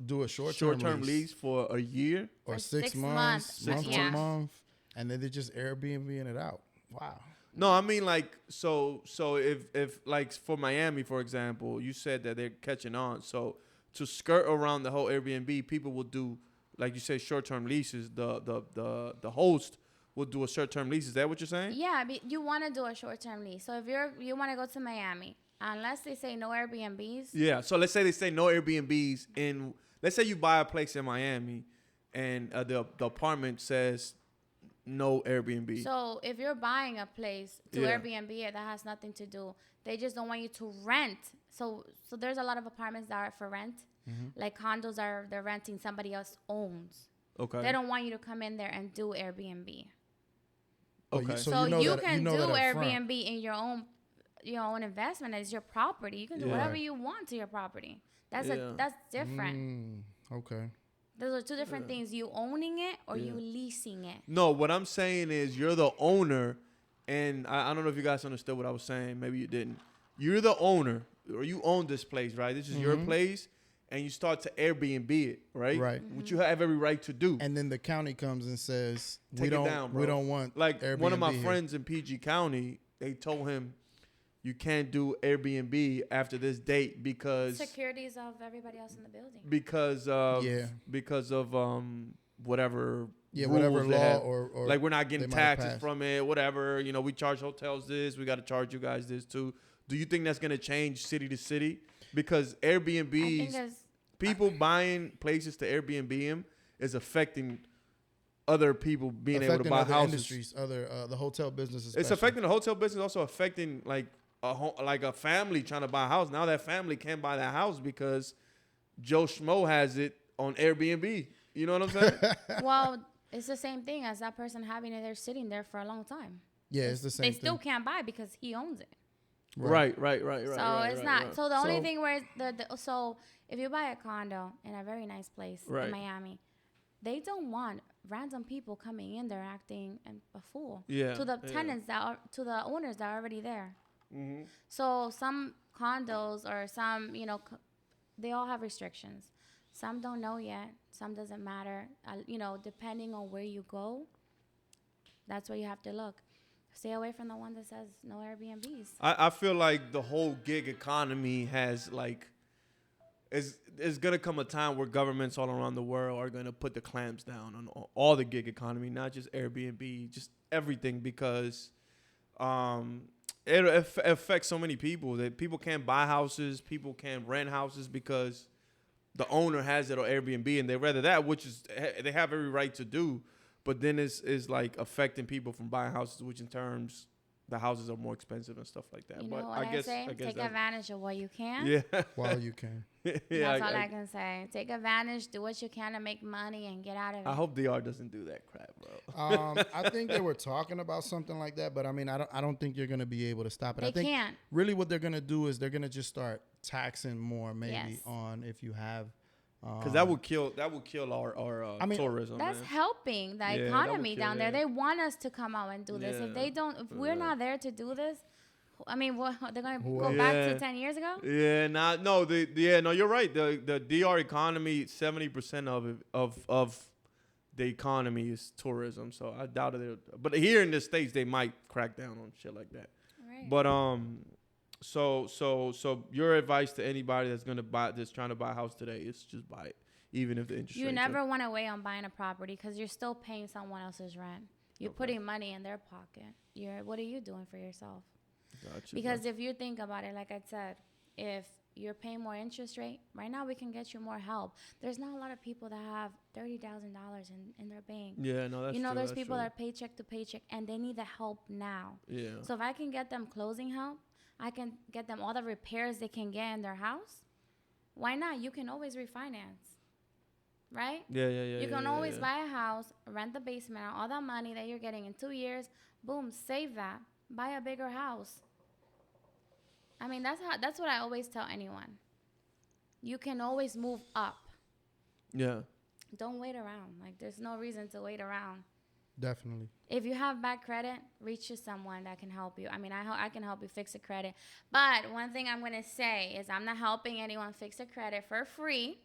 Do a short-term lease for a year or For 6 6 months, months. month to month, and then they're just Airbnb-ing it out. Wow. No, I mean like so if like for Miami, for example, you said that they're catching on. So to skirt around the whole Airbnb, people will do, like you said, short-term leases. The host will do a short-term lease. Is that what you're saying? Yeah, but you want to do a short-term lease. So if you want to go to Miami, unless they say no Airbnbs. Yeah. So let's say they say no Airbnbs in. Let's say you buy a place in Miami, and the apartment says no Airbnb. So if you're buying a place to Yeah. Airbnb it, that has nothing to do. They just don't want you to rent. So there's a lot of apartments that are for rent. Like condos they're renting, somebody else owns. Okay. They don't want you to come in there and do Airbnb. Okay. So you know you that- can know do that up front. Airbnb in your own investment as your property. You can do Yeah. whatever you want to your property. That's Yeah. that's different. Okay. Those are two different things. You owning it or you leasing it. No, what I'm saying is you're the owner, and I don't know if you guys understood what I was saying. Maybe you didn't. You're the owner, or you own this place, right? This is your place, and you start to Airbnb it, right? Right. Which you have every right to do. And then the county comes and says, Take we it don't down, bro. we don't want Like Airbnb one of my here. friends in PG County, they told him you can't do Airbnb after this date because Securities of everybody else in the building. because of whatever whatever rules they law have. or Like we're not getting they might have taxes passed. from it, whatever. You know, we charge hotels this, we got to charge you guys this too. Do you think that's gonna change city to city? Because I think Airbnbs, it's people buying places to Airbnb them is affecting other people being able to affecting buy other houses. industries, the hotel business. It's especially. affecting the hotel business, also affecting like a family trying to buy a house. Now that family can't buy that house because Joe Schmo has it on Airbnb. You know what I'm saying? well, it's the same thing as that person having it there sitting there for a long time. Yeah, it's the same They thing. still can't buy because he owns it. Right. So it's not. So the only thing where so if you buy a condo in a very nice place Right. in Miami, they don't want random people coming in there acting a fool to the tenants to the owners that are already there. Mm-hmm. So some condos or some they all have restrictions. Some don't know yet. Some doesn't matter. Depending on where you go, that's where you have to look. Stay away from the one that says no Airbnbs. I feel like the whole gig economy has like is gonna come a time where governments all around the world are gonna put the clamps down on all the gig economy, not just Airbnb, just everything, because it affects so many people that people can't buy houses, people can't rent houses because the owner has it on Airbnb, and they rather that, which is they have every right to do. But then is like affecting people from buying houses, which in terms the houses are more expensive and stuff like that. You but know what I guess take that's, advantage of what you can. yeah, While you can. yeah. That's all I can say. Take advantage, do what you can to make money, and get out of it. I hope DR doesn't do that crap, bro. I think they were talking about something like that, but I mean, I don't think you're gonna be able to stop it. They I think can't. really what they're gonna do is they're gonna just start taxing more, maybe Yes. on if you have. Because that would kill our I mean, tourism. That's man. helping the Yeah, that would economy kill down there. it. They want us to come out and do this. If they don't, if we're not there to do this, I mean, they're gonna go back Yeah. to 10 years ago. Yeah, no, you're right. The DR economy, 70% of the economy is tourism. So I doubt it. But here in the States, they might crack down on shit like that. Right. But so your advice to anybody that's trying to buy a house today is just buy it, even if the interest You rates never are- want to wait on buying a property because you're still paying someone else's rent. You're putting money in their pocket. What are you doing for yourself? Gotcha, Because if you think about it, like I said, if you're paying more interest rate, right now we can get you more help. There's not a lot of people that have $30,000 in their bank. yeah, no, that's true. There's that's people true. that are paycheck to paycheck and they need the help now. Yeah. So if I can get them closing help, I can get them all the repairs they can get in their house. Why not? You can always refinance, right? Yeah. You can always buy a house, rent the basement out, all that money that you're getting in 2 years, boom, save that, buy a bigger house. I mean, that's what I always tell anyone. You can always move up. Yeah. Don't wait around. Like, there's no reason to wait around. Definitely. If you have bad credit, reach to someone that can help you. I mean, I can help you fix a credit. But one thing I'm going to say is I'm not helping anyone fix a credit for free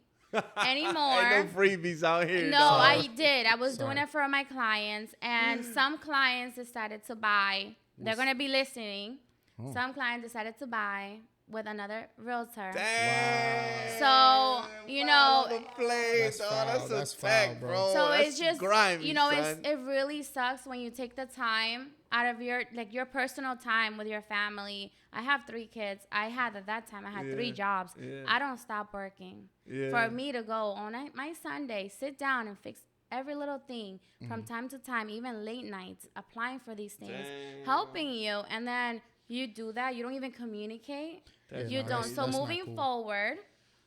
anymore. Ain't no freebies out here. No, dog. I did. I was doing Sorry. it for my clients, and some clients decided to buy. They're going to be listening. Oh. Some clients decided to buy with another realtor. Damn. So, you know, That's foul. That's foul, bro. so That's it's just, grimy, you know, son. it really sucks when you take the time out of your personal time with your family. I have 3 kids. I had I had 3 jobs. Yeah. I don't stop working. Yeah. For me to go on my Sunday, sit down and fix every little thing from time to time, even late nights, applying for these things, Damn. helping you, and then you do that. You don't even communicate. That's You no, don't. that's So not moving cool. forward,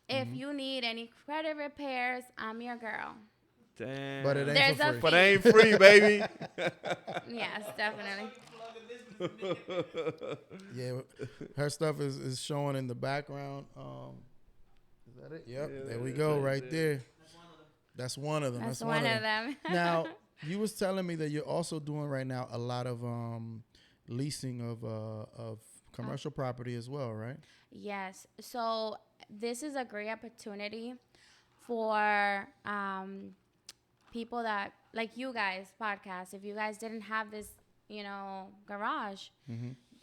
if you need any credit repairs, I'm your girl. Damn. But it ain't There's for a free. But ain't free, baby. Yes, definitely. Yeah, her stuff is showing in the background. Is that it? Yep. Yeah, there we that's go, right right there. That's one of them. That's one of them. Now, you was telling me that you're also doing right now a lot of leasing of commercial property as well, right? Yes. So this is a great opportunity for people that, like you guys, podcast. If you guys didn't have this, garage,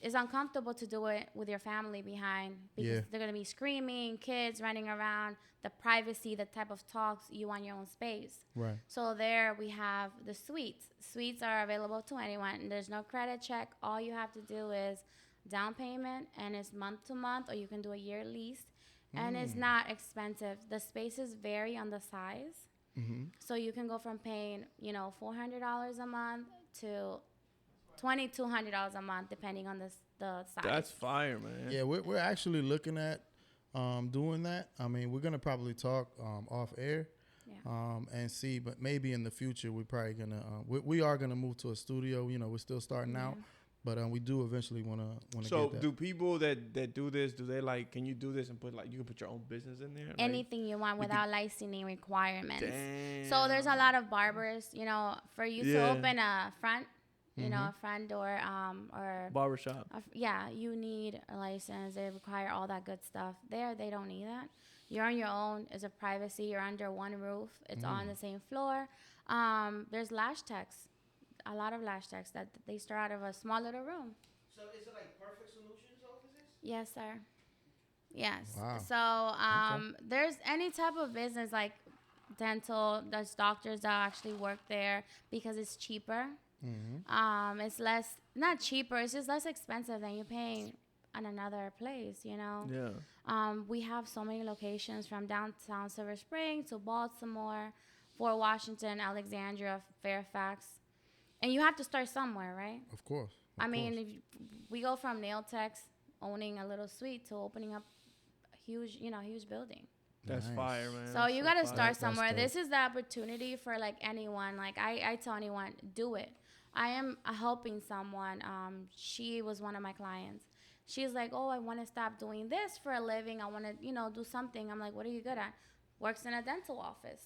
it's uncomfortable to do it with your family behind because they're going to be screaming, kids running around, the privacy, the type of talks you want your own space. Right. So there we have the suites. Suites are available to anyone. There's no credit check. All you have to do is down payment, and it's month to month, or you can do a year lease. And it's not expensive. The spaces vary on the size. So you can go from paying, $400 a month to $2,200 a month, depending on the size. That's fire, man. Yeah, we're actually looking at doing that. I mean, we're gonna probably talk off air, and see. But maybe in the future, we're probably gonna we are gonna move to a studio. We're still starting out, but we do eventually wanna So get that. do people that do this, do they can you do this and put you can put your own business in there? Anything you want without licensing requirements. Damn. So there's a lot of barbers, for you to open a front, a front door, or Barbershop. you need a license. They require all that good stuff. There, they don't need that. You're on your own. It's a privacy. You're under one roof. It's on the same floor. There's lash techs, a lot of lash techs that they start out of a small little room. So is it like Perfect Solutions offices? Yes, sir. Yes. Wow. So there's any type of business like dental. There's doctors that actually work there because it's cheaper. It's not cheaper. It's just less expensive than you're paying on another place. Yeah. We have so many locations from downtown Silver Spring to Baltimore, Fort Washington, Alexandria, Fairfax, and you have to start somewhere, right? Of course. I mean, if we go from nail techs owning a little suite to opening up a huge building. That's Nice. fire, man. So you got to fire. start That's somewhere. dope. This is the opportunity for anyone. I tell anyone, do it. I am helping someone. She was one of my clients. She's like, oh, I want to stop doing this for a living. I want to, do something. I'm like, what are you good at? Works in a dental office.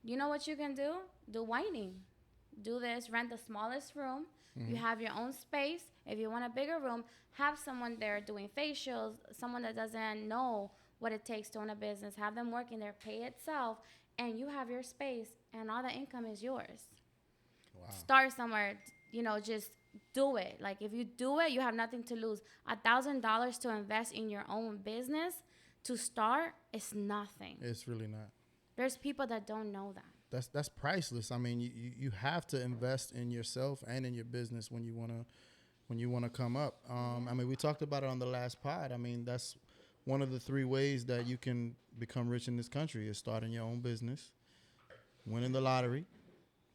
You know what you can do? Do whitening. Do this. Rent the smallest room. You have your own space. If you want a bigger room, have someone there doing facials, someone that doesn't know what it takes to own a business. Have them working there, pay itself, and you have your space, and all the income is yours. Wow. Start somewhere, just do it. Like, if you do it, you have nothing to lose. $1,000 to invest in your own business to start is nothing. It's really not. There's people that don't know that. That's priceless. I mean, you have to invest in yourself and in your business when you wanna come up. I mean, we talked about it on the last pod. I mean, that's one of the 3 ways that you can become rich in this country is starting your own business, winning the lottery,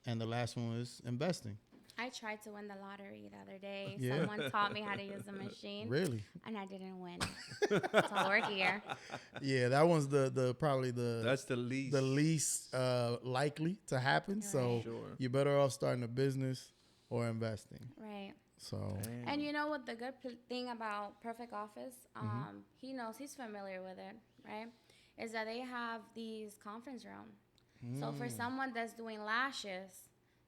and the last one is investing. I tried to win the lottery the other day. Yeah. Someone taught me how to use the machine. Really? And I didn't win. So we're here. Yeah, that one's the probably That's the least. the least likely to happen. So Right. Sure. you're better off starting a business or investing. Right. So Damn. And you know what the good thing about Perfect Office, he knows, he's familiar with it, right? Is that they have these conference rooms. So for someone that's doing lashes,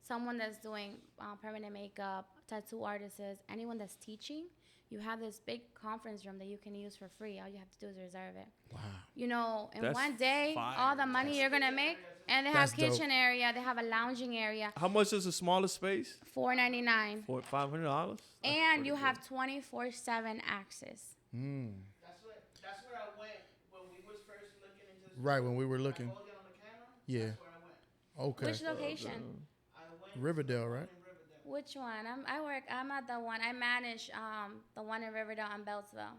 someone that's doing permanent makeup, tattoo artists, anyone that's teaching, you have this big conference room that you can use for free. All you have to do is reserve it. Wow. You know, in That's one day, fire. all the money you're gonna make, and they That's have kitchen area, they have a lounging area, How much is the smallest space? $4.99, For $500. and you have 24/7 access. That's where I went when we was first looking into this. Right, when we were looking. I called it on the camera. Yeah. That's where I went. Okay. Which location? I went Riverdale, right? in Riverdale. Which one? I'm at the one. I manage the one in Riverdale and Beltsville.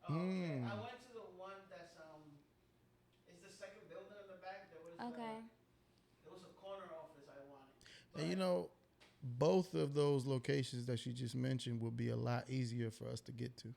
Oh, okay. I went to the one that's it's the second building in the back. There was Okay. there was a corner office I wanted. And you know, both of those locations that you just mentioned would be a lot easier for us to get to.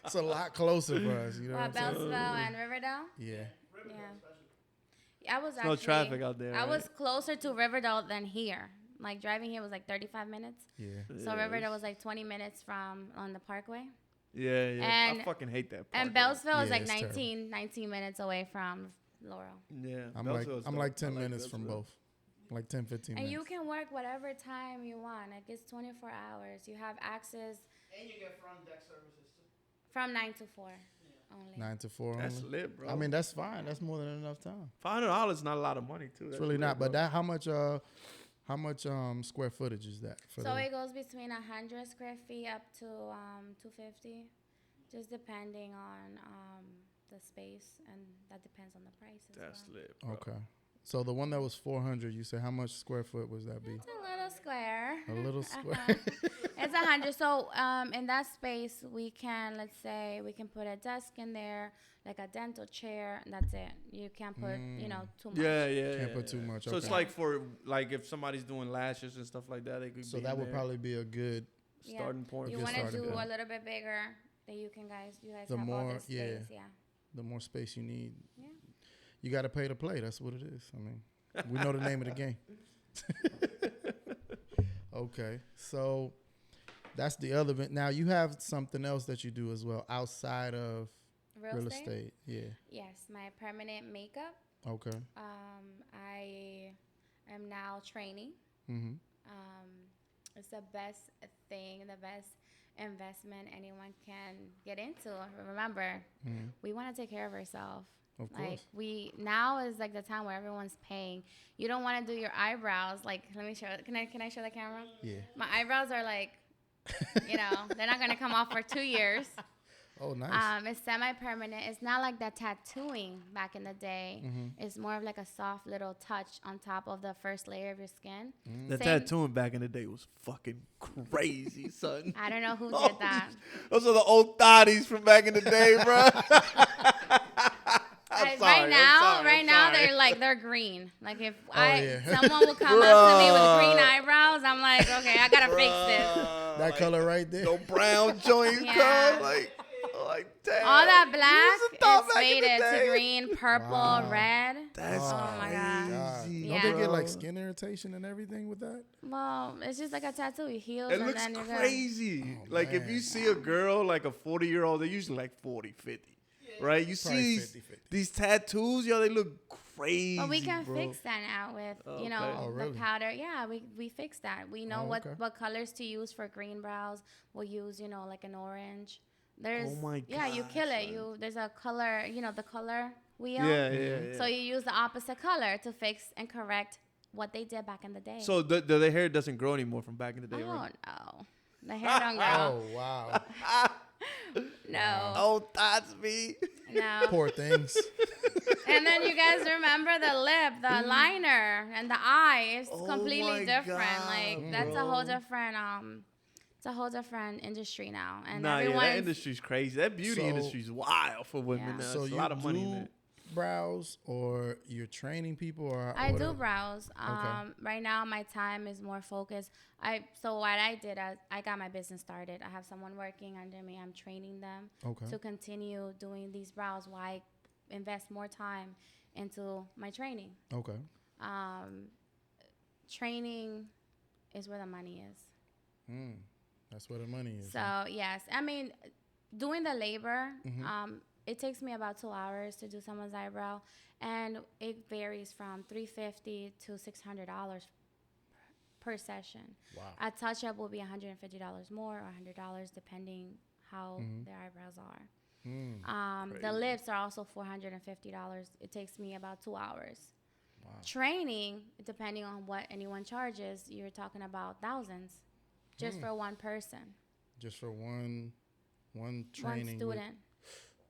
It's a lot closer for us, you know what I'm saying? Beltsville and Riverdale. Yeah. Riverdale Yeah. especially. I was No actually traffic out there. I right? was closer to Riverdale than here. Like driving here was like 35 minutes. Yeah. So Yeah, Riverdale it's- was like 20 minutes from on the Parkway. Yeah, yeah. and- I fucking hate that. And Parkway. Beltsville is Yeah, like it's terrible. 19 minutes away from Laurel. Yeah. I'm like Beltsville's I'm dope. like 10 I like minutes from Beltsville. both. Like 10, 15 And minutes. you can work whatever time you want. Like it's 24 hours. You have access And you get front deck services too. from 9 to 4 only. 9 to 4 That's only. lit, bro. I mean, that's fine. That's more than enough time. $500 is not a lot of money too. It's That's really lit, not. But bro. that how much square footage is that for So the, it goes between 100 square feet up to 250, just depending on the space, and that depends on the price as That's well. lit, bro. Okay. So the one that was 400, you said how much square foot was that be? It's a little square. A little square. It's 100. So in that space, we can, let's say, we can put a desk in there, like a dental chair, and that's it. You can't put, too much. Yeah, yeah. Can't yeah, put too yeah. much, So it's okay. like for like if somebody's doing lashes and stuff like that, they could. So be that in would there. probably be a good. Yeah. Starting point. You Good want to starting do point. a little bit bigger, then you guys The have all more- this yeah. space. Yeah. The more space you need, Yeah. you got to pay to play. That's what it is. I mean, we know the name of the game. Okay, so that's the other bit. Now you have something else that you do as well outside of real estate. Yeah. Yes, my permanent makeup. Okay. I am now training. Mhm. It's the best thing, the best investment anyone can get into. Remember, Mhm. we want to take care of ourselves. Of Like course. now is like the time where everyone's paying. You don't want to do your eyebrows. Like, let me show. Can I show the camera? Yeah. My eyebrows are like, they're not gonna come off for 2 years. Oh, nice. It's semi-permanent. It's not like that tattooing back in the day. Mm-hmm. It's more of like a soft little touch on top of the first layer of your skin. The Same- tattooing back in the day was fucking crazy, son. I don't know who Oh, did that. Those are the old thotties from back in the day, bro. I'm sorry, Right now sorry. they're green. Like if yeah. someone will come up to me with green eyebrows, I'm like, okay, I gotta fix this. That color right there. No brown joints, Yeah. cuz. Like, damn. All that You black thought is back in the faded to day. green, purple, Wow. red. That's Oh my God. crazy. Don't they get like bro. skin irritation and everything with that? Well, it's just like a tattoo. It heals It and looks then you're good. crazy. Oh, Like, if man. you see a girl, like a 40-year-old, they're usually like 40, 50. Right? You Probably see 50-50. these tattoos, yo, they look crazy. But we can bro. fix that now with, Okay. Oh, really? the powder. Yeah, we fix that. We know Oh, okay. what colors to use for green brows. We'll use, like an orange. There's, Oh my yeah, you kill God, it. son. There's a color, the color wheel. Yeah, yeah, yeah. So you use the opposite color to fix and correct what they did back in the day. So the hair doesn't grow anymore from back in the day, oh, right? no. The hair don't grow. Oh, wow. No. Oh, that's me. No. Poor things. And then you guys remember the lip, the liner, and the eye. It's Oh completely my different. God, Like that's a whole bro. different it's a whole different industry now. And Nah, yeah, everyone's that industry's crazy. That beauty So- industry's wild for women Yeah. now. So There's a you lot of money in do it. brows, or you're training people, or I do whatever? brows. Okay. Right now my time is more focused. So what I did, I got my business started. I have someone working under me. I'm training them Okay. to continue doing these brows while I invest more time into my training. Okay. Training is where the money is. That's where the money is. So yes, I mean, doing the labor, Mm-hmm. it takes me about 2 hours to do someone's eyebrow, and it varies from $350 to $600 per session. Wow. A touch-up will be $150 more or $100 depending how Mhm. their eyebrows are. Mm. The lips are also $450. It takes me about 2 hours. Wow. Training, depending on what anyone charges, you're talking about thousands just for one person, Just for one training. one student.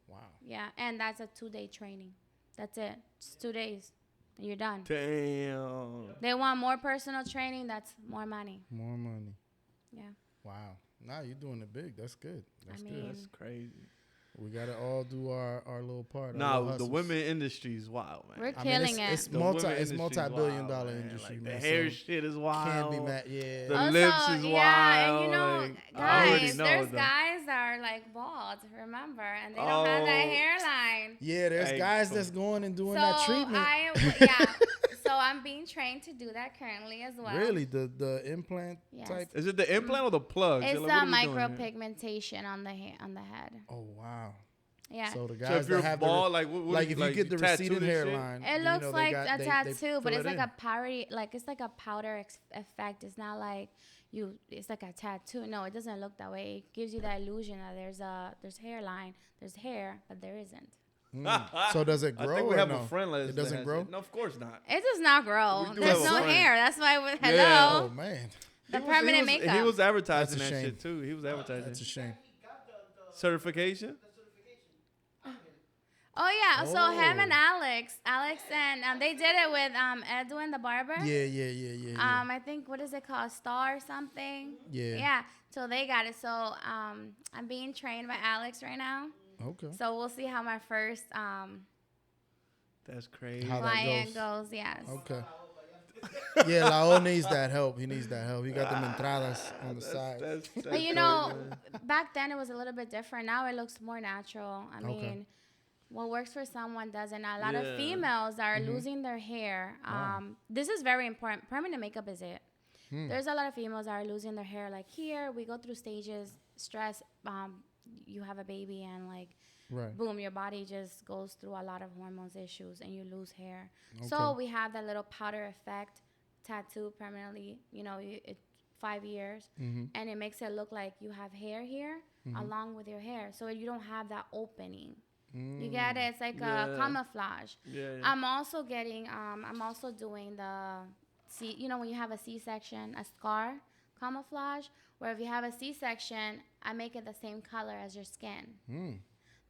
Wow. Yeah, and that's a 2-day training. That's it. It's 2 days, and you're done. Damn. They want more personal training. That's more money. More money. Yeah. Wow. Nah, you're doing it big. That's good. That's I good. mean- That's crazy. We gotta all do our little part. our Nah, little the hustles. women industry is wild, man. We're I mean, killing it. it's The women it's industry is multi-billion wild, dollar man. industry, Like, man. the hair so shit is wild. can't be mad. Yeah. The Also, lips is yeah, and wild. you know, like, I already guys, know there's though. guys that are like bald, remember, and they don't have that Oh. hairline. Yeah, there's Hey, guys cool. that's going and doing So that treatment. so I'm being trained to do that currently as well. Really, the implant Yes. type. Is it the implant or the plugs? It's Like, the what are we doing here? micropigmentation on the head. Oh wow. Yeah. So the So guys if you're that have bald, the like, what like if you get the tattoo receding this shit? hairline, It you looks know, like they a tattoo, fill but it's it like in. a powdery, like it's like a powder effect. It's not like it's like a tattoo. No, it doesn't look that way. It gives you the illusion that there's hairline, there's hair, but there isn't. So does it grow I think we or have no? a friend that It doesn't has grow? it. No, of course not. It does not grow. We do There's have a no friend. hair. That's why Yeah. Oh hello, man, the He was- permanent he was, makeup. He was advertising That's a that shame. shit too. He was advertising. that's a shame. He got the Certification? certification. Oh yeah, so him and Oh. Alex and they did it with Edwin the barber. Yeah. I think what is it called, Star or something? Yeah. Yeah. So they got it. So I'm being trained by Alex right now. Okay. So we'll see how my first That's crazy. How that client goes. goes. Yes. Okay. Yeah, Lao needs that help. He needs that help. He got them entradas on the side. But you know, back then it was a little bit different. Now it looks more natural. I Okay. mean, what works for someone doesn't. A lot Yeah. of females are Mm-hmm. losing their hair. Wow. This is very important. Permanent makeup is it. There's a lot of females that are losing their hair. Like here, we go through stages, stress. You have a baby and like, Right. boom, your body just goes through a lot of hormones issues and you lose hair. Okay. So we have that little powder effect, tattoo permanently. You know, it 5 years, Mm-hmm. and it makes it look like you have hair here along with your hair, so you don't have that opening. You get it? It's like a Yeah. camouflage. Yeah. I'm also getting. I'm also doing the you know, when you have a C-section, a scar camouflage, where if you have a C-section, I make it the same color as your skin. Mm.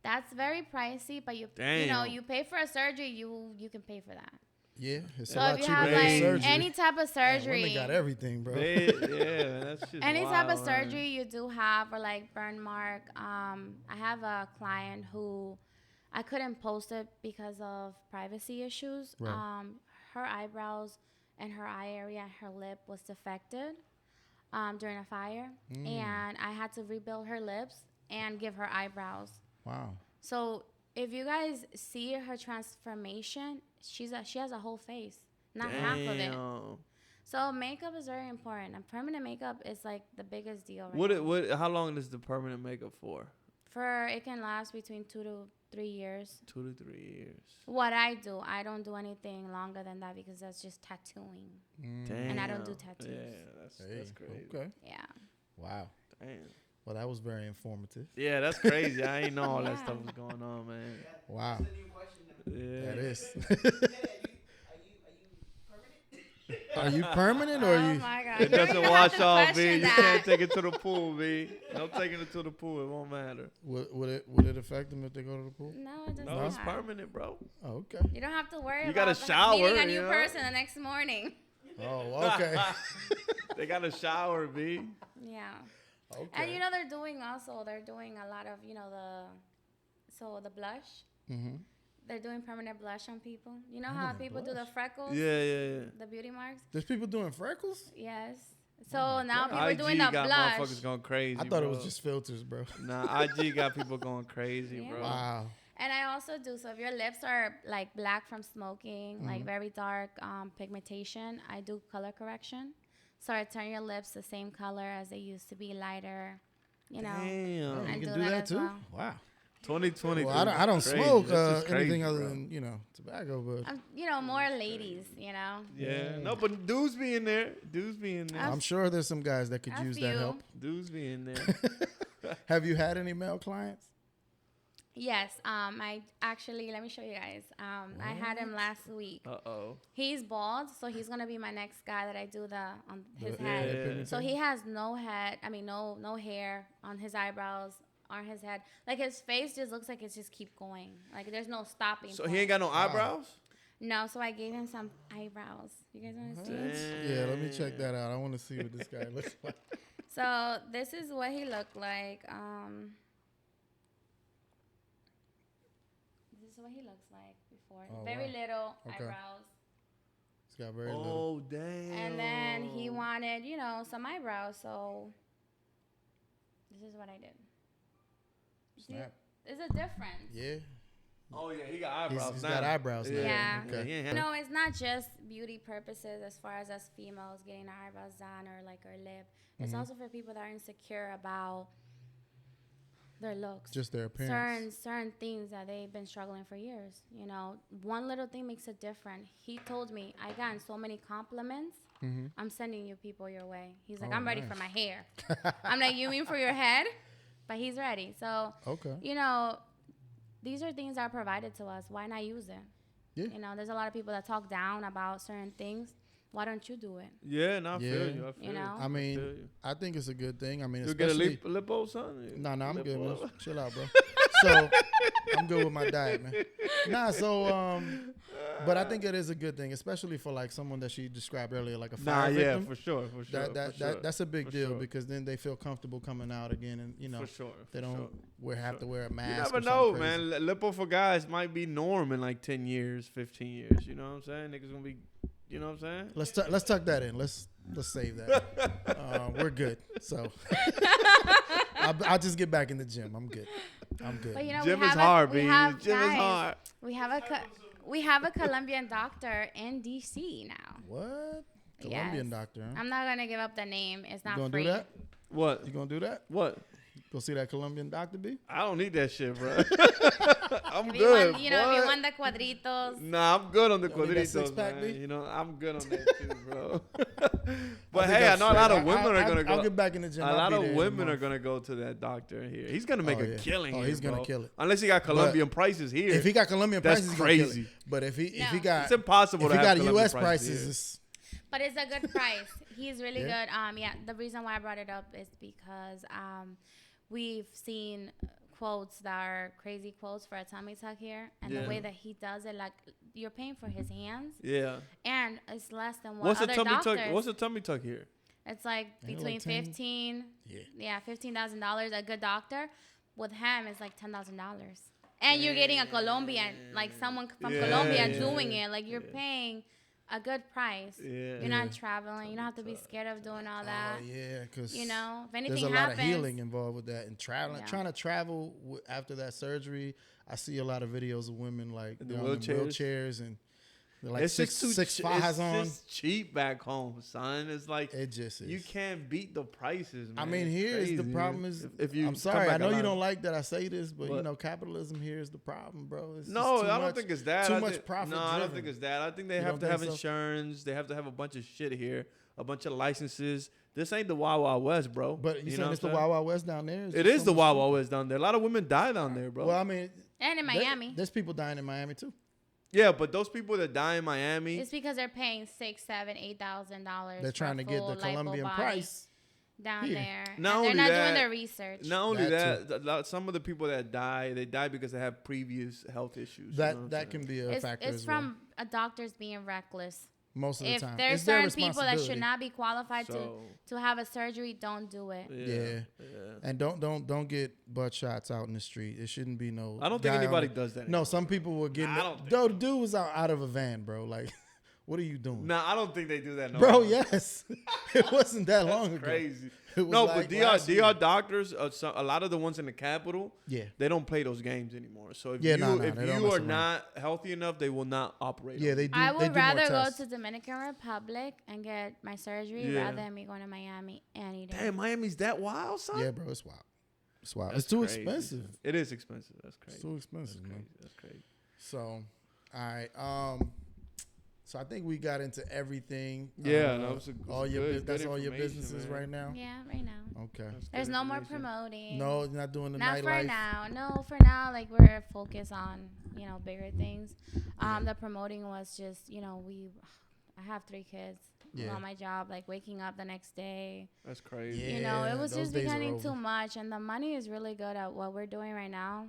That's very pricey, but you know, Damn. you pay for a surgery, you can pay for that. Yeah, it's So a lot if you cheaper have than like surgery. any type of Man, surgery, women got everything, bro. Yeah, that's just any type of wild, man. surgery you do have, or like burn mark. I have a client who I couldn't post it because of privacy issues. Right. Her eyebrows and her eye area and her lip was defected during a fire, and I had to rebuild her lips and give her eyebrows. Wow. So if you guys see her transformation, she has a whole face, not half of it. Damn. So makeup is very important, and permanent makeup is like the biggest deal right What now. it, what? How long is the permanent makeup for? It can last between 2 to 3 years. 2 to 3 years. What I don't do anything longer than that because that's just tattooing. Damn. And I don't do tattoos. Yeah, that's Hey, crazy. Okay. Yeah. Wow. Damn. Well, that was very informative. Yeah, that's crazy. I ain't know all that Yeah. stuff was going on, man. Wow. That's a new question now. Yeah. That is. Are you permanent? Are you permanent or Oh you? my God. It You don't doesn't even have wash to off, B. question You that. can't take it to the pool, B. Don't take it to the pool. It won't matter. Would it affect them if they go to the pool? No, it doesn't. No, it's matter. permanent, bro. Oh, okay. You don't have to worry You about gotta shower, meeting a you new know? person the next morning. Oh, okay. They got a shower, B. Yeah. Okay. And you know they're doing a lot of, you know, the blush. Mm-hmm. They're doing permanent blush on people. You know how Permanent people do the blush? freckles? Yeah. The beauty marks? There's people doing freckles? Yes. So now people are IG doing the got blush. motherfuckers going crazy. I thought it was bro. just filters, bro. Nah, IG got people going crazy, Yeah. bro. Wow. And I also do, so if your lips are like black from smoking, like very dark pigmentation, I do color correction. So I turn your lips the same color as they used to be, lighter, you know. Damn. Oh, I you do can do that that as too? well. Wow. 2020. Well, I don't crazy. smoke This is crazy, anything other bro. than tobacco, but More ladies, Yeah, no, but dudes be in there. Dudes be in there. I'm sure there's some guys that could A use that few. help. Dudes be in there. Have you had any male clients? Yes. I actually, let me show you guys. I had him last week. Uh-oh. He's bald, so he's gonna be my next guy that I do on his The head. pigmentation? So he has no head. I mean, no hair on his eyebrows, on his head. Like his face just looks like it just keep going. Like there's no stopping. So point. he ain't got no eyebrows? No, so I gave him some eyebrows. You guys want to see? Yeah, let me check that out. I want to see what this guy looks like. So this is what he looked like. This is what he looks like before. Oh, Very wow. little Okay. eyebrows. He's got very little. Oh, damn. And then he wanted, some eyebrows. So this is what I did. See, Snap. there's a difference. Yeah. Oh, yeah, he got eyebrows He's now. got eyebrows now. Yeah. Okay. he ain't had- No, it's not just beauty purposes as far as us females getting our eyebrows done or like our lip. It's Mm-hmm. also for people that are insecure about their looks. Just their appearance. Certain things that they've been struggling for years. One little thing makes it different. He told me, I gotten so many compliments. Mm-hmm. I'm sending you people your way. He's like, Oh, I'm ready nice. for my hair. I'm like, you mean for your head? But he's ready. So, Okay. these are things that are provided to us. Why not use it? Yeah. There's a lot of people that talk down about certain things. Why don't you do it? Yeah, no, I Yeah. feel you. I feel You know? I mean, feel you. I think it's a good thing. I mean, You get a especially. lipo, son? No, I'm good, man. Lipo? Chill out, bro. So I'm good with my diet, man. But I think it is a good thing, especially for like someone that she described earlier, like a fire victim. for sure. That's a big For deal sure. because then they feel comfortable coming out again, and For sure. they for don't sure. have to wear a You mask. never or know, something man. crazy. Lipo for guys might be norm in like 10 years, 15 years. You know what I'm saying? Niggas gonna be, you know what I'm saying? Let's tuck that in. Let's save that. We're good. So I'll just get back in the gym. I'm good. But Gym is hard, we B. have Gym is guys, hard. we have a Colombian doctor in DC now. What? Colombian Yes. doctor, huh? I'm not gonna give up the name. It's You not gonna free. do that? What? You gonna do that? What? Go see that Colombian doctor, B? I don't need that shit, bro. I'm If you good. want, if you boy. want the cuadritos. Nah, I'm good on the You don't need that cuadritos, six-pack, man. B? You know, I'm good on that too, bro. But I think hey, I I'm know a lot straight. of women are gonna go. I'll get back in the gym. A I'll lot be of there in a women are month. gonna go to that doctor here. He's gonna make Oh, a yeah. killing. Oh, here, he's gonna bro. kill it. Unless he got Colombian prices here. If he got Colombian That's prices, he's gonna kill crazy. it. But if he No. got It's impossible if to he have got Colombian U.S. prices prices, here. it's, But it's a good price. He's really Yeah? good. The reason why I brought it up is because we've seen quotes that are crazy quotes for a tummy tuck here, and Yeah. the way that he does it, like you're paying for his hands, Yeah. and it's less than what What's a other tummy doctors. tuck? What's a tummy tuck here? It's like Ain't it between like 10? $15,000. A good doctor with him is like $10,000, and you're getting a Colombian, like someone from Yeah, Colombia yeah, doing it. Like you're paying a good price. Yeah. You're not traveling. You don't have to be scared of doing all that. oh yeah, because If there's anything a lot happens, of healing involved with that and traveling. Yeah. Trying to travel after that surgery, I see a lot of videos of women like In they're the on them wheelchairs? wheelchairs and they're like It's six just too six ch- fives it's on. just cheap back home, son. It's like It just is. you can't beat the prices, man. I mean, It's here is the crazy. problem is if you I'm come sorry, back I know you alive. don't like that I say this, but you What? know, capitalism here is the problem, bro. It's No, just too I don't much- think it's that. Too I much think- profit. No, I don't driven. think it's that. I think they You have don't to have think so? insurance. They have to have a bunch of shit here, a bunch of licenses. This ain't the Wild Wild West, bro. But you know saying what it's the I'm Wild saying? Wild West down there? It's It just is so the much Wild cheaper. Wild West down there. A lot of women die down there, bro. Well, I mean, and in Miami, there's people dying in Miami too. yeah, but those people that die in Miami, it's because they're paying $6,000, $7,000, $8,000. They're trying to get the Colombian price. down here. there. Not And they're only not that- doing their research. not only That that, some of the people that die, they die because they have previous health issues. you know what I'm That saying? can be a It's factor it's as well. from doctors being reckless. Most of the If time, there's it's their certain people that should responsibility. not be qualified So, to have a surgery, don't do it. yeah. And don't get butt shots out in the street. It shouldn't be no. I don't think guy anybody on does that. No, some people were getting. I don't think The dude was out of a van, bro. Like, what are you doing, Nah, I don't think they do that. No bro? more. Yes, it wasn't that long ago. Crazy. It was No, like but last DR year. doctors, a lot of the ones in the Capitol, Yeah, they don't play those games anymore. So if Yeah, you nah, if they don't you mess are around. not healthy enough, they will not operate. yeah, on they you. do. I they would do more rather go tests. to Dominican Republic and get my surgery Yeah. rather than me going to Miami any day. Damn, Miami's that wild, son. Yeah, bro, it's wild. It's wild. That's It's too crazy. expensive. It is expensive. That's crazy. It's too expensive, That's man. crazy. That's crazy. So, all right. So I think we got into everything. Yeah, that was all your good that's all your information, businesses man. right now. Yeah, right now. Okay. That's There's good no more information. promoting. No, you're not doing the Not for nightlife. now. No, for now, like we're focused on, bigger things. The promoting was just, I have 3 kids. Yeah. On my job, like waking up the next day. That's crazy. Yeah. It was those just days are becoming over. too much, and the money is really good at what we're doing right now.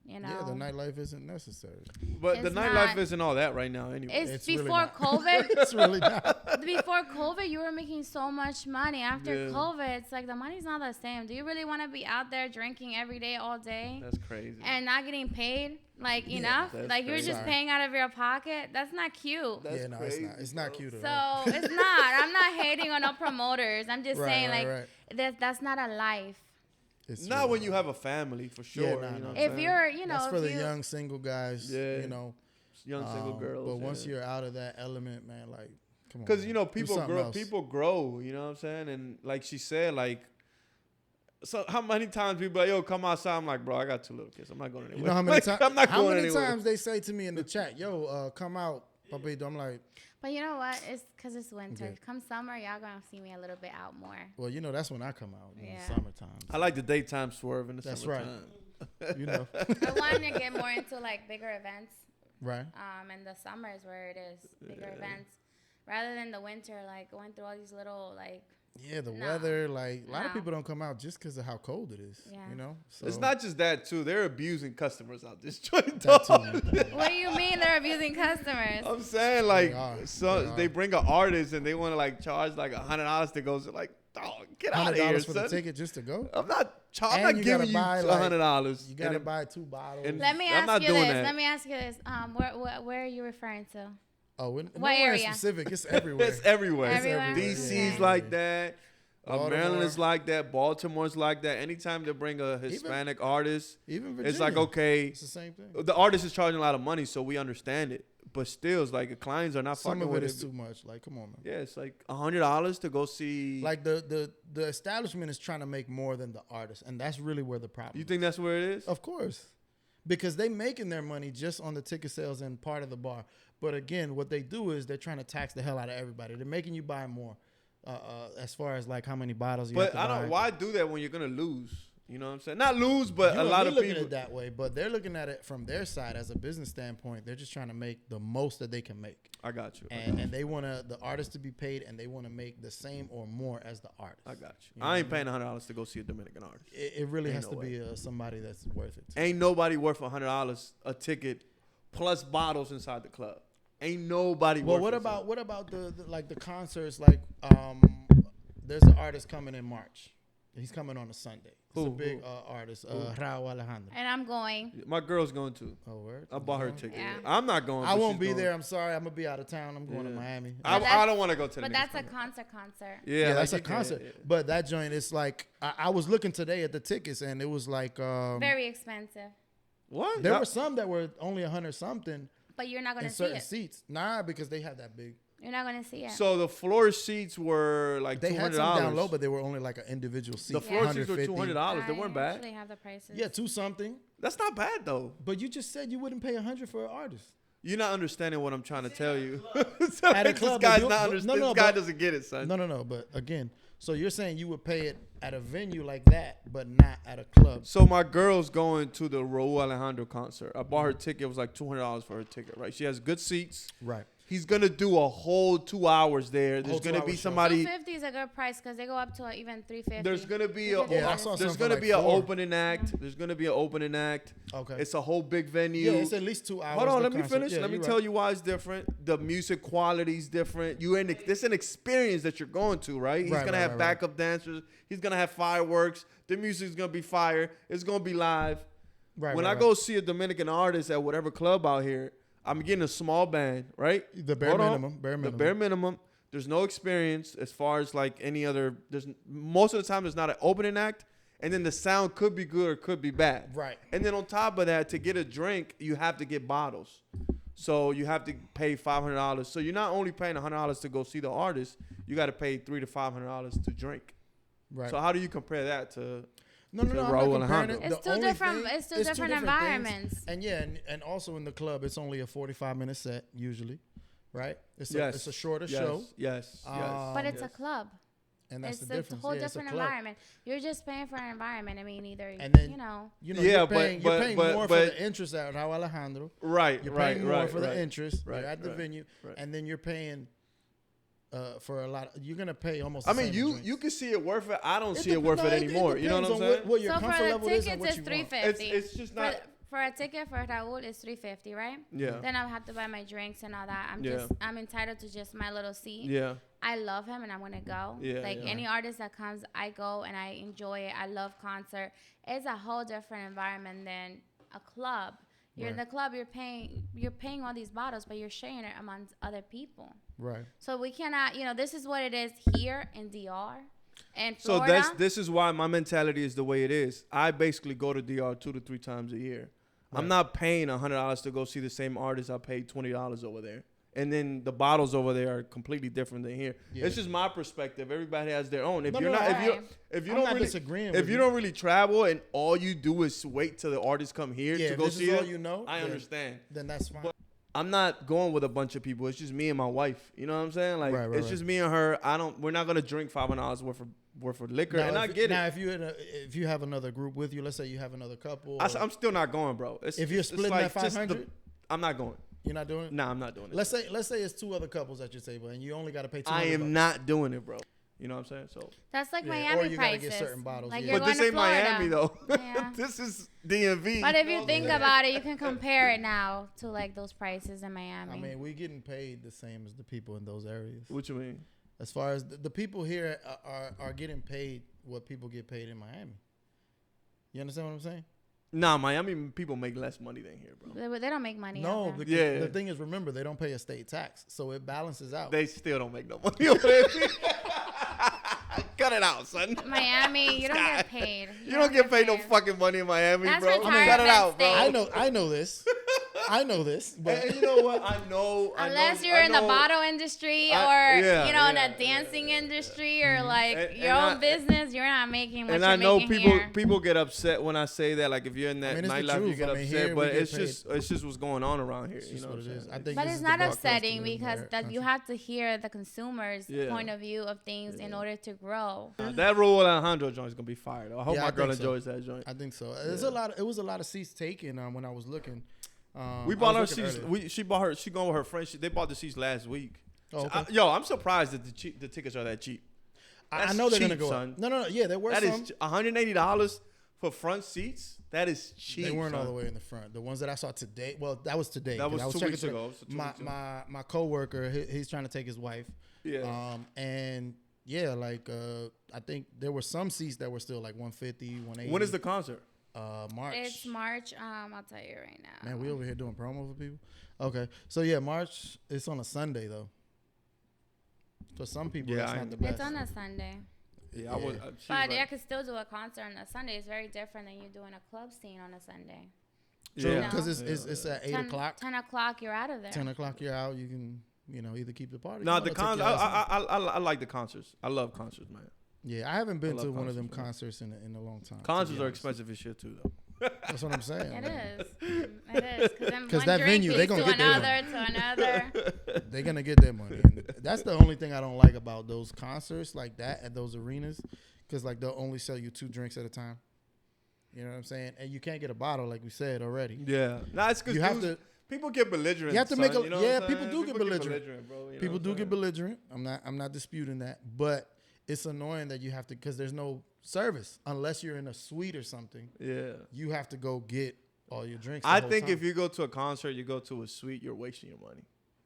Yeah, the nightlife isn't necessary. But the It's nightlife not. isn't all that right now anyway. It's really before not. COVID. It's really not. Before COVID, you were making so much money. After Yeah. COVID, it's like the money's not the same. Do you really want to be out there drinking every day, all day, That's crazy. and not getting paid Yeah, enough? that's Like you're crazy. just Sorry. paying out of your pocket. That's not cute. That's yeah, no, crazy, it's not. It's not cute at So all. it's not. I'm not hating on no promoters. I'm just saying right. that's not a life. It's Not really when you have a family, for sure. Yeah, you nah, know nah. what If I'm you're, That's if for the you, young single guys. Yeah. young single girls. But once yeah. you're out of that element, man, like, come on. Because man. Do people something grow. else. People grow. You know what I'm saying? And like she said, like, so how many times people like, yo, come outside? I'm like, bro, I got 2 little kids. I'm not going anywhere. You know how many times? I'm not How going many anywhere. times they say to me in the chat, "Yo, come out, Papito." I'm like, but you know what? It's because it's winter. Okay. Come summer, y'all gonna see me a little bit out more. well, that's when I come out in Yeah. the summertime. I like the daytime swerve in the That's right. summertime. You know, I want to get more into like bigger events. right? And the summer is where it is bigger events, rather than the winter, like going through all these little like. Yeah, the No. weather. Like a lot of No. people don't come out just because of how cold it is. Yeah. You know, so It's not just that too. They're abusing customers out this joint. that too, dog. man. What do you mean they're abusing customers? I'm saying like, are. so They are. they bring an artist and they want to like charge like $100 to go. So like, dog, get out of here, $100 for the son. ticket just to go. I'm not And I'm not you giving gotta you buy, like, $100. You gotta buy 2 bottles. and- Let me I'm not ask you doing this. that. Let me ask you this. Where are you referring to? What What area? area? Specific. It's everywhere. It's everywhere. Everywhere? DC's Okay. like that. Baltimore. Maryland is like that. Baltimore's like that. Anytime they bring a Hispanic artist, Even Virginia. it's like, okay, It's the same thing. the artist is charging a lot of money, so we understand it. But still, it's like the clients are not Some fucking of with it it. is too much. Like, come on, man. Yeah, it's like $100 to go see. Like the establishment is trying to make more than the artist, and that's really where the problem. You think that's where it is? Of course, because they making their money just on the ticket sales and part of the bar. But again, what they do is they're trying to tax the hell out of everybody. They're making you buy more, as far as like how many bottles you have But to I buy. don't. Why do that when you're gonna lose? You know what I'm saying? Not lose, but You a and lot me of looking people. at it that way, but they're looking at it from their side as a business standpoint. They're just trying to make the most that they can make, I got you. and they want the artist to be paid, and they want to make the same or more as the artist. I got you. You know I ain't what I paying $100 to go see a Dominican artist. It really Ain't has no to be somebody that's worth it. Ain't nobody worth $100 a ticket plus bottles inside the club. Ain't nobody. Well, worth what about the like the concerts? Like, there's an artist coming in March. He's coming on a Sunday. It's a Who? big artist, Raul Alejandro. And I'm going. My girl's going to. Oh, word? I bought her a ticket. Yeah. I'm not going. I but won't she's be going. there. I'm sorry. I'm gonna be out of town. I'm going to Yeah. Miami. I, But that's- I don't want to go to the. But niggas' that's a concert. concert. Yeah, that's a like you can, concert. yeah. But that joint is like I was looking today at the tickets, and it was like Very expensive. What? there Y'all- were some that were only 100 something But you're not going in to see certain it. seats. Nah, because they have that big. You're not going to see it. So the floor seats were like They $200. had some down low, but they were only like an individual seat. the floor seats were $150. $200. They I weren't bad. actually have the prices. Yeah, 2 something. That's not bad though. But you just said you wouldn't pay 100 for an artist. You're not understanding what I'm trying to tell you. So At a this club, guy's but not you- understanding. no, This guy but- doesn't get it, son. No. But again, so you're saying you would pay it at a venue like that, but not at a club. So my girl's going to the Raul Alejandro concert. I bought her ticket. It was like $200 for her ticket, right? She has good seats. Right. He's gonna do a whole 2 hours there. There's Whole gonna 2 be hour show. somebody. 250 is a good price because they go up to even 350. There's gonna be Yeah, a. I saw There's some for gonna like be an 4. opening act. There's gonna be an opening act. Okay. It's a whole big venue. Yeah, it's at least 2 hours. Hold on, the let me concert. finish. Yeah, Let me you're tell right. you why it's different. The music quality is different. It's an experience that you're going to, right? He's Right, gonna right, have right, backup dancers. He's gonna have fireworks. The music's gonna be fire. It's gonna be live. Right. When right, I right. go see a Dominican artist at whatever club out here, I'm getting a small band, right? The bare Hold on. minimum. Bare The minimum. bare minimum. There's no experience as far as like any other. Most of the time there's not an opening act, and then the sound could be good or could be bad. Right. And then on top of that, to get a drink, you have to get bottles. So you have to pay $500. So you're not only paying $100 to go see the artist, you got to pay $300 to $500 to drink. Right. So how do you compare that to? No, to I'm not Raul comparing Alejandro. it. It's The two only different. thing- It's two it's different things. environments. And yeah, and also in the club, it's only a 45-minute set usually, right? It's a shorter show. Yes. But it's a club. And that's It's the a difference. whole Yeah, it's a different club. environment. You're just paying for an environment. I mean, either And then- you know. Yeah, Yeah, you're paying more for but- the interest at Raul Alejandro. Right. You're right. paying more right. for the right. interest. Right, You're at the right, venue, right. and then you're paying for a lot. You're gonna pay almost. I the mean, same in drinks. you can see it worth it. I don't It see it worth it depends- anymore. You know what I'm depends on saying? What your So for comfort the level is tickets, and what it's you want. $350. It's just not. For a ticket for Raul, it's $350, right? Yeah. Then I'll have to buy my drinks and all that. Yeah. I'm entitled to just my little seat. Yeah. I love him and I'm gonna go. Yeah, Like yeah. any artist that comes, I go and I enjoy it. I love concert. It's a whole different environment than a club. You're in Right. the club, you're paying all these bottles, but you're sharing it amongst other people. Right. So we cannot, this is what it is here in DR and So Florida. this is why my mentality is the way it is. I basically go to DR 2 to 3 times a year. Right. I'm not paying $100 to go see the same artist I paid $20 over there. And then the bottles over there are completely different than here. Yeah. It's just my perspective. Everybody has their own. If No, you're no, not, right. if you I'm don't not really, disagreeing if with you you. don't really travel and all you do is wait till the artist come here Yeah, to if go this see is all it, you know, I then- understand. Then that's fine. But I'm not going with a bunch of people. It's just me and my wife. You know what I'm saying? Like Right, it's just me and her. We're not gonna drink $500 worth of liquor. And I get now, it. if you have another group with you, let's say you have another couple. I'm still not going, bro. If you're splitting like that just 500? I'm not going. You're not doing it. Nah, I'm not doing it. Let's say it's 2 other couples at your table, and you only got to pay. $200. I am not doing it, bro. You know what I'm saying? So, That's like Yeah, or Miami you gotta prices. get certain bottles, Like yeah. you're but this going ain't to Florida. Miami though. Yeah. This is DMV. But if you think about it, you can compare it now to like those prices in Miami. I mean, we getting paid the same as the people in those areas. What you mean? As far as the people here are getting paid what people get paid in Miami. You understand what I'm saying? Nah, Miami people make less money than here, bro. They don't make money. No, out there. because Yeah. the thing is, remember, they don't pay a state tax, so it balances out. They still don't make no money over there. Cut it out, son. Miami, you don't get paid. You don't get paid no fucking money in Miami, That's bro. retirement Cut it out, bro. state. I know this. I know this, but And you know what? I know. Unless you're I in the know- bottle industry or yeah, in yeah, the dancing industry or like And- your and own business, you're not making what And you're I know making people here. people get upset when I say that. Like if you're in that I mean, it's the nightlife, you truth. get I mean, upset. here we But get it's just what's going on around here. it's You just know what what it I'm is. saying? I think But this it's is not the best upsetting place to live in because our that you country. have to hear the consumer's Yeah. point of view of things in order to grow. That Raul Alejandro joint is gonna be fired. I hope Yeah, my I girl think so. enjoys that joint. I think so. There's a lot. It was a lot of seats taken when I was looking. We I bought her was looking seats. earlier. She bought her. She going with her friends. They bought the seats last week. Oh, So okay. I'm surprised that the tickets are that cheap. I That's know they're gonna cheap, go son. up. No. Yeah, there were That some. is $180 for front seats. That is cheap. They weren't all son. the way in the front. The ones that I saw today. Well, that was today. That was 2 checking weeks today. ago. It was 2 My weeks ago. my coworker, he's trying to take his wife. Yeah. And yeah, like I think there were some seats that were still like 150, 180. When is the concert? March? It's March. I'll tell you right now. Man, we over here doing promo for people. Okay, so yeah, March. It's on a Sunday though. For some people, Yeah, that's I not the know. best. It's on a Sunday. Yeah, I was. Yeah. She's But right. I could still do a concert on a Sunday. It's very different than you doing a club scene on a Sunday. True, Yeah. because No. it's at 8 o'clock. 10 o'clock, you're out of there. 10 o'clock, you're out. You can either keep the party. No, or the take concert. your ass home. I like the concerts. I love concerts, man. Yeah, I haven't been love to one of them concerts, concerts in a long time. to be Concerts are honest. expensive as shit too, though. That's what I'm saying. It man. is. It is. Because then 'Cause one that drink venue, they leads gonna to get their another, to another. They're gonna get their money. And that's the only thing I don't like about those concerts like that at those arenas, because like they'll only sell you 2 drinks at a time. You know what I'm saying? And you can't get a bottle, like we said already. Yeah, nah, it's because You have to. people get belligerent. You have to son, make a- you know yeah, what I'm people saying? do get belligerent. bro. You know People what do I'm get saying? belligerent. I'm not disputing that, but it's annoying that you have to, because there's no service unless you're in a suite or something. Yeah. You have to go get all your drinks. I think if you go to a concert, you go to a suite, you're wasting your money.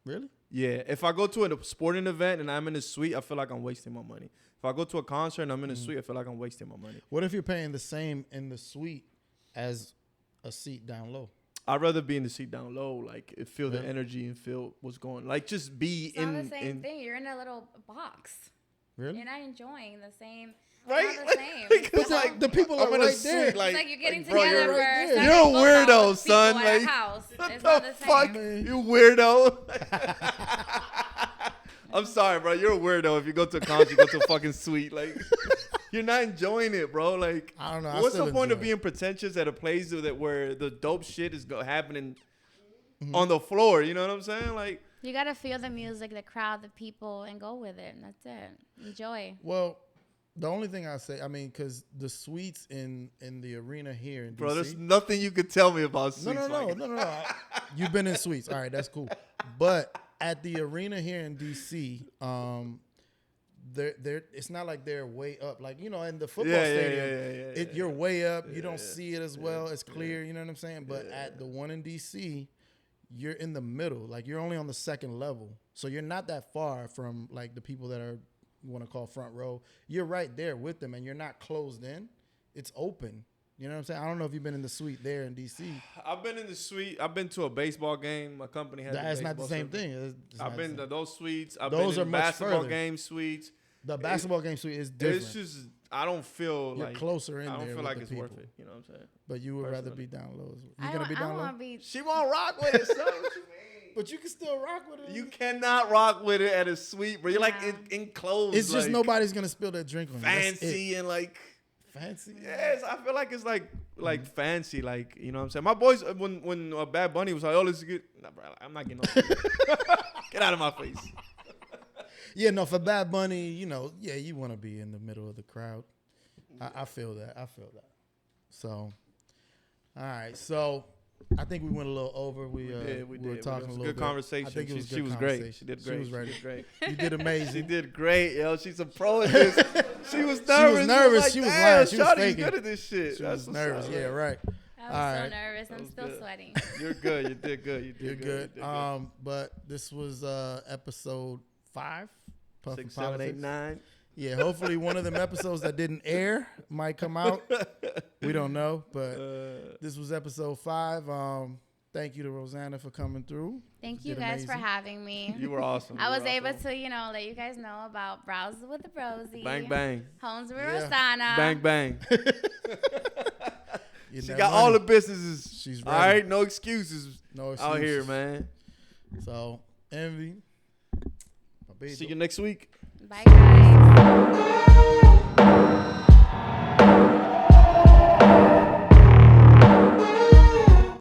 really, Yeah, if I go to a sporting event and I'm in a suite, I feel like I'm wasting my money. If I go to a concert and I'm in a suite, I feel like I'm wasting my money. what if you're paying the same in the suite as a seat down low? I'd rather be in the seat down low, like feel the Yeah. energy and feel what's going. Like just be It's not in. the same thing. You're in a little box. Really? You're not enjoying the same. Right? It's not the same. Because, It's like, the people I'm are in a right suite, there. like- like you're getting bro, together you're for right there. Sunday You're a football weirdo, with son, people at a like, house. What It's the not the fuck? same. You weirdo. I'm sorry, bro. You're a weirdo if you go to a concert, you go to a fucking suite. Like, You're not enjoying it, bro. Like, I don't know. I what's the still point of enjoy being pretentious at a place where the dope shit is happening on the floor? You know what I'm saying? Like, You gotta feel the music, the crowd, the people, and go with it. And that's it. Enjoy. Well, the only thing I say, I mean, because the suites in the arena here in bro, DC. there's nothing you could tell me about suites. No. You've been in suites. All right, that's cool. But at the arena here in DC, they're it's not like they're way up. Like, you know, in the football stadium, you're way up. You don't see it as well. It's clear. You know what I'm saying? But at the one in DC, you're in the middle. Like, you're only on the second level. So you're not that far from, like, the people that are, you want to call front row. You're right there with them, and you're not closed in. It's open. You know what I'm saying? I don't know if you've been in the suite there in DC. I've been in the suite. I've been to a baseball game. My company has. That's not the same thing. I've been to those suites. I've Those been are in much basketball further. game suites. The basketball game suite is different. It's just I don't feel You're like closer in I don't there feel with like the it's people. worth it. You know what I'm saying? But you would rather Personally. be down low. You gonna be I down low? want to be. She won't rock with it, son. What you mean? But you can still rock with it. You cannot rock with it at a suite, bro. You're like Nah. enclosed. It's just like, nobody's gonna spill their drink on you. That's it. fancy and like. Fancy. Yes, I feel like it's like fancy, like, you know what I'm saying. My boys, when Bad Bunny was like, "Oh, this is good," nah, bro, I'm not getting no. Get out of my face. Yeah, no, for Bad Bunny, you know, yeah, you want to be in the middle of the crowd. I feel that. So, all right. So, I think we went a little over. We did. were It talking was a a little good bit. conversation. I think it was She good was great. conversation. She did She great. was She ready. did great. You did amazing. She did great, yo. She's a pro at this. She was nervous. nervous. She was lying. She was Shawty's faking. good at this shit. She That's was what's nervous. up. Yeah, right. I was All right. so nervous. I'm was still good. sweating. You're good. You did good. You did You're good. good. You did good. But this was episode 5. Puffin 6, 7, 8, Politics. 9. Yeah, hopefully one of them episodes that didn't air might come out. We don't know, but this was episode 5. Thank you to Rosanna for coming through. Thank You you did guys for amazing. having me. You were awesome. I You was were able awesome. to, let you guys know about Browse with the Rosie. Bang bang. Homes with Yeah. Rossanna. Bang bang. Getting She that got money. all the businesses. She's All ready. right, no excuses No out here, excuses. man. So, Envy. Papito. See you next week. Bye, guys.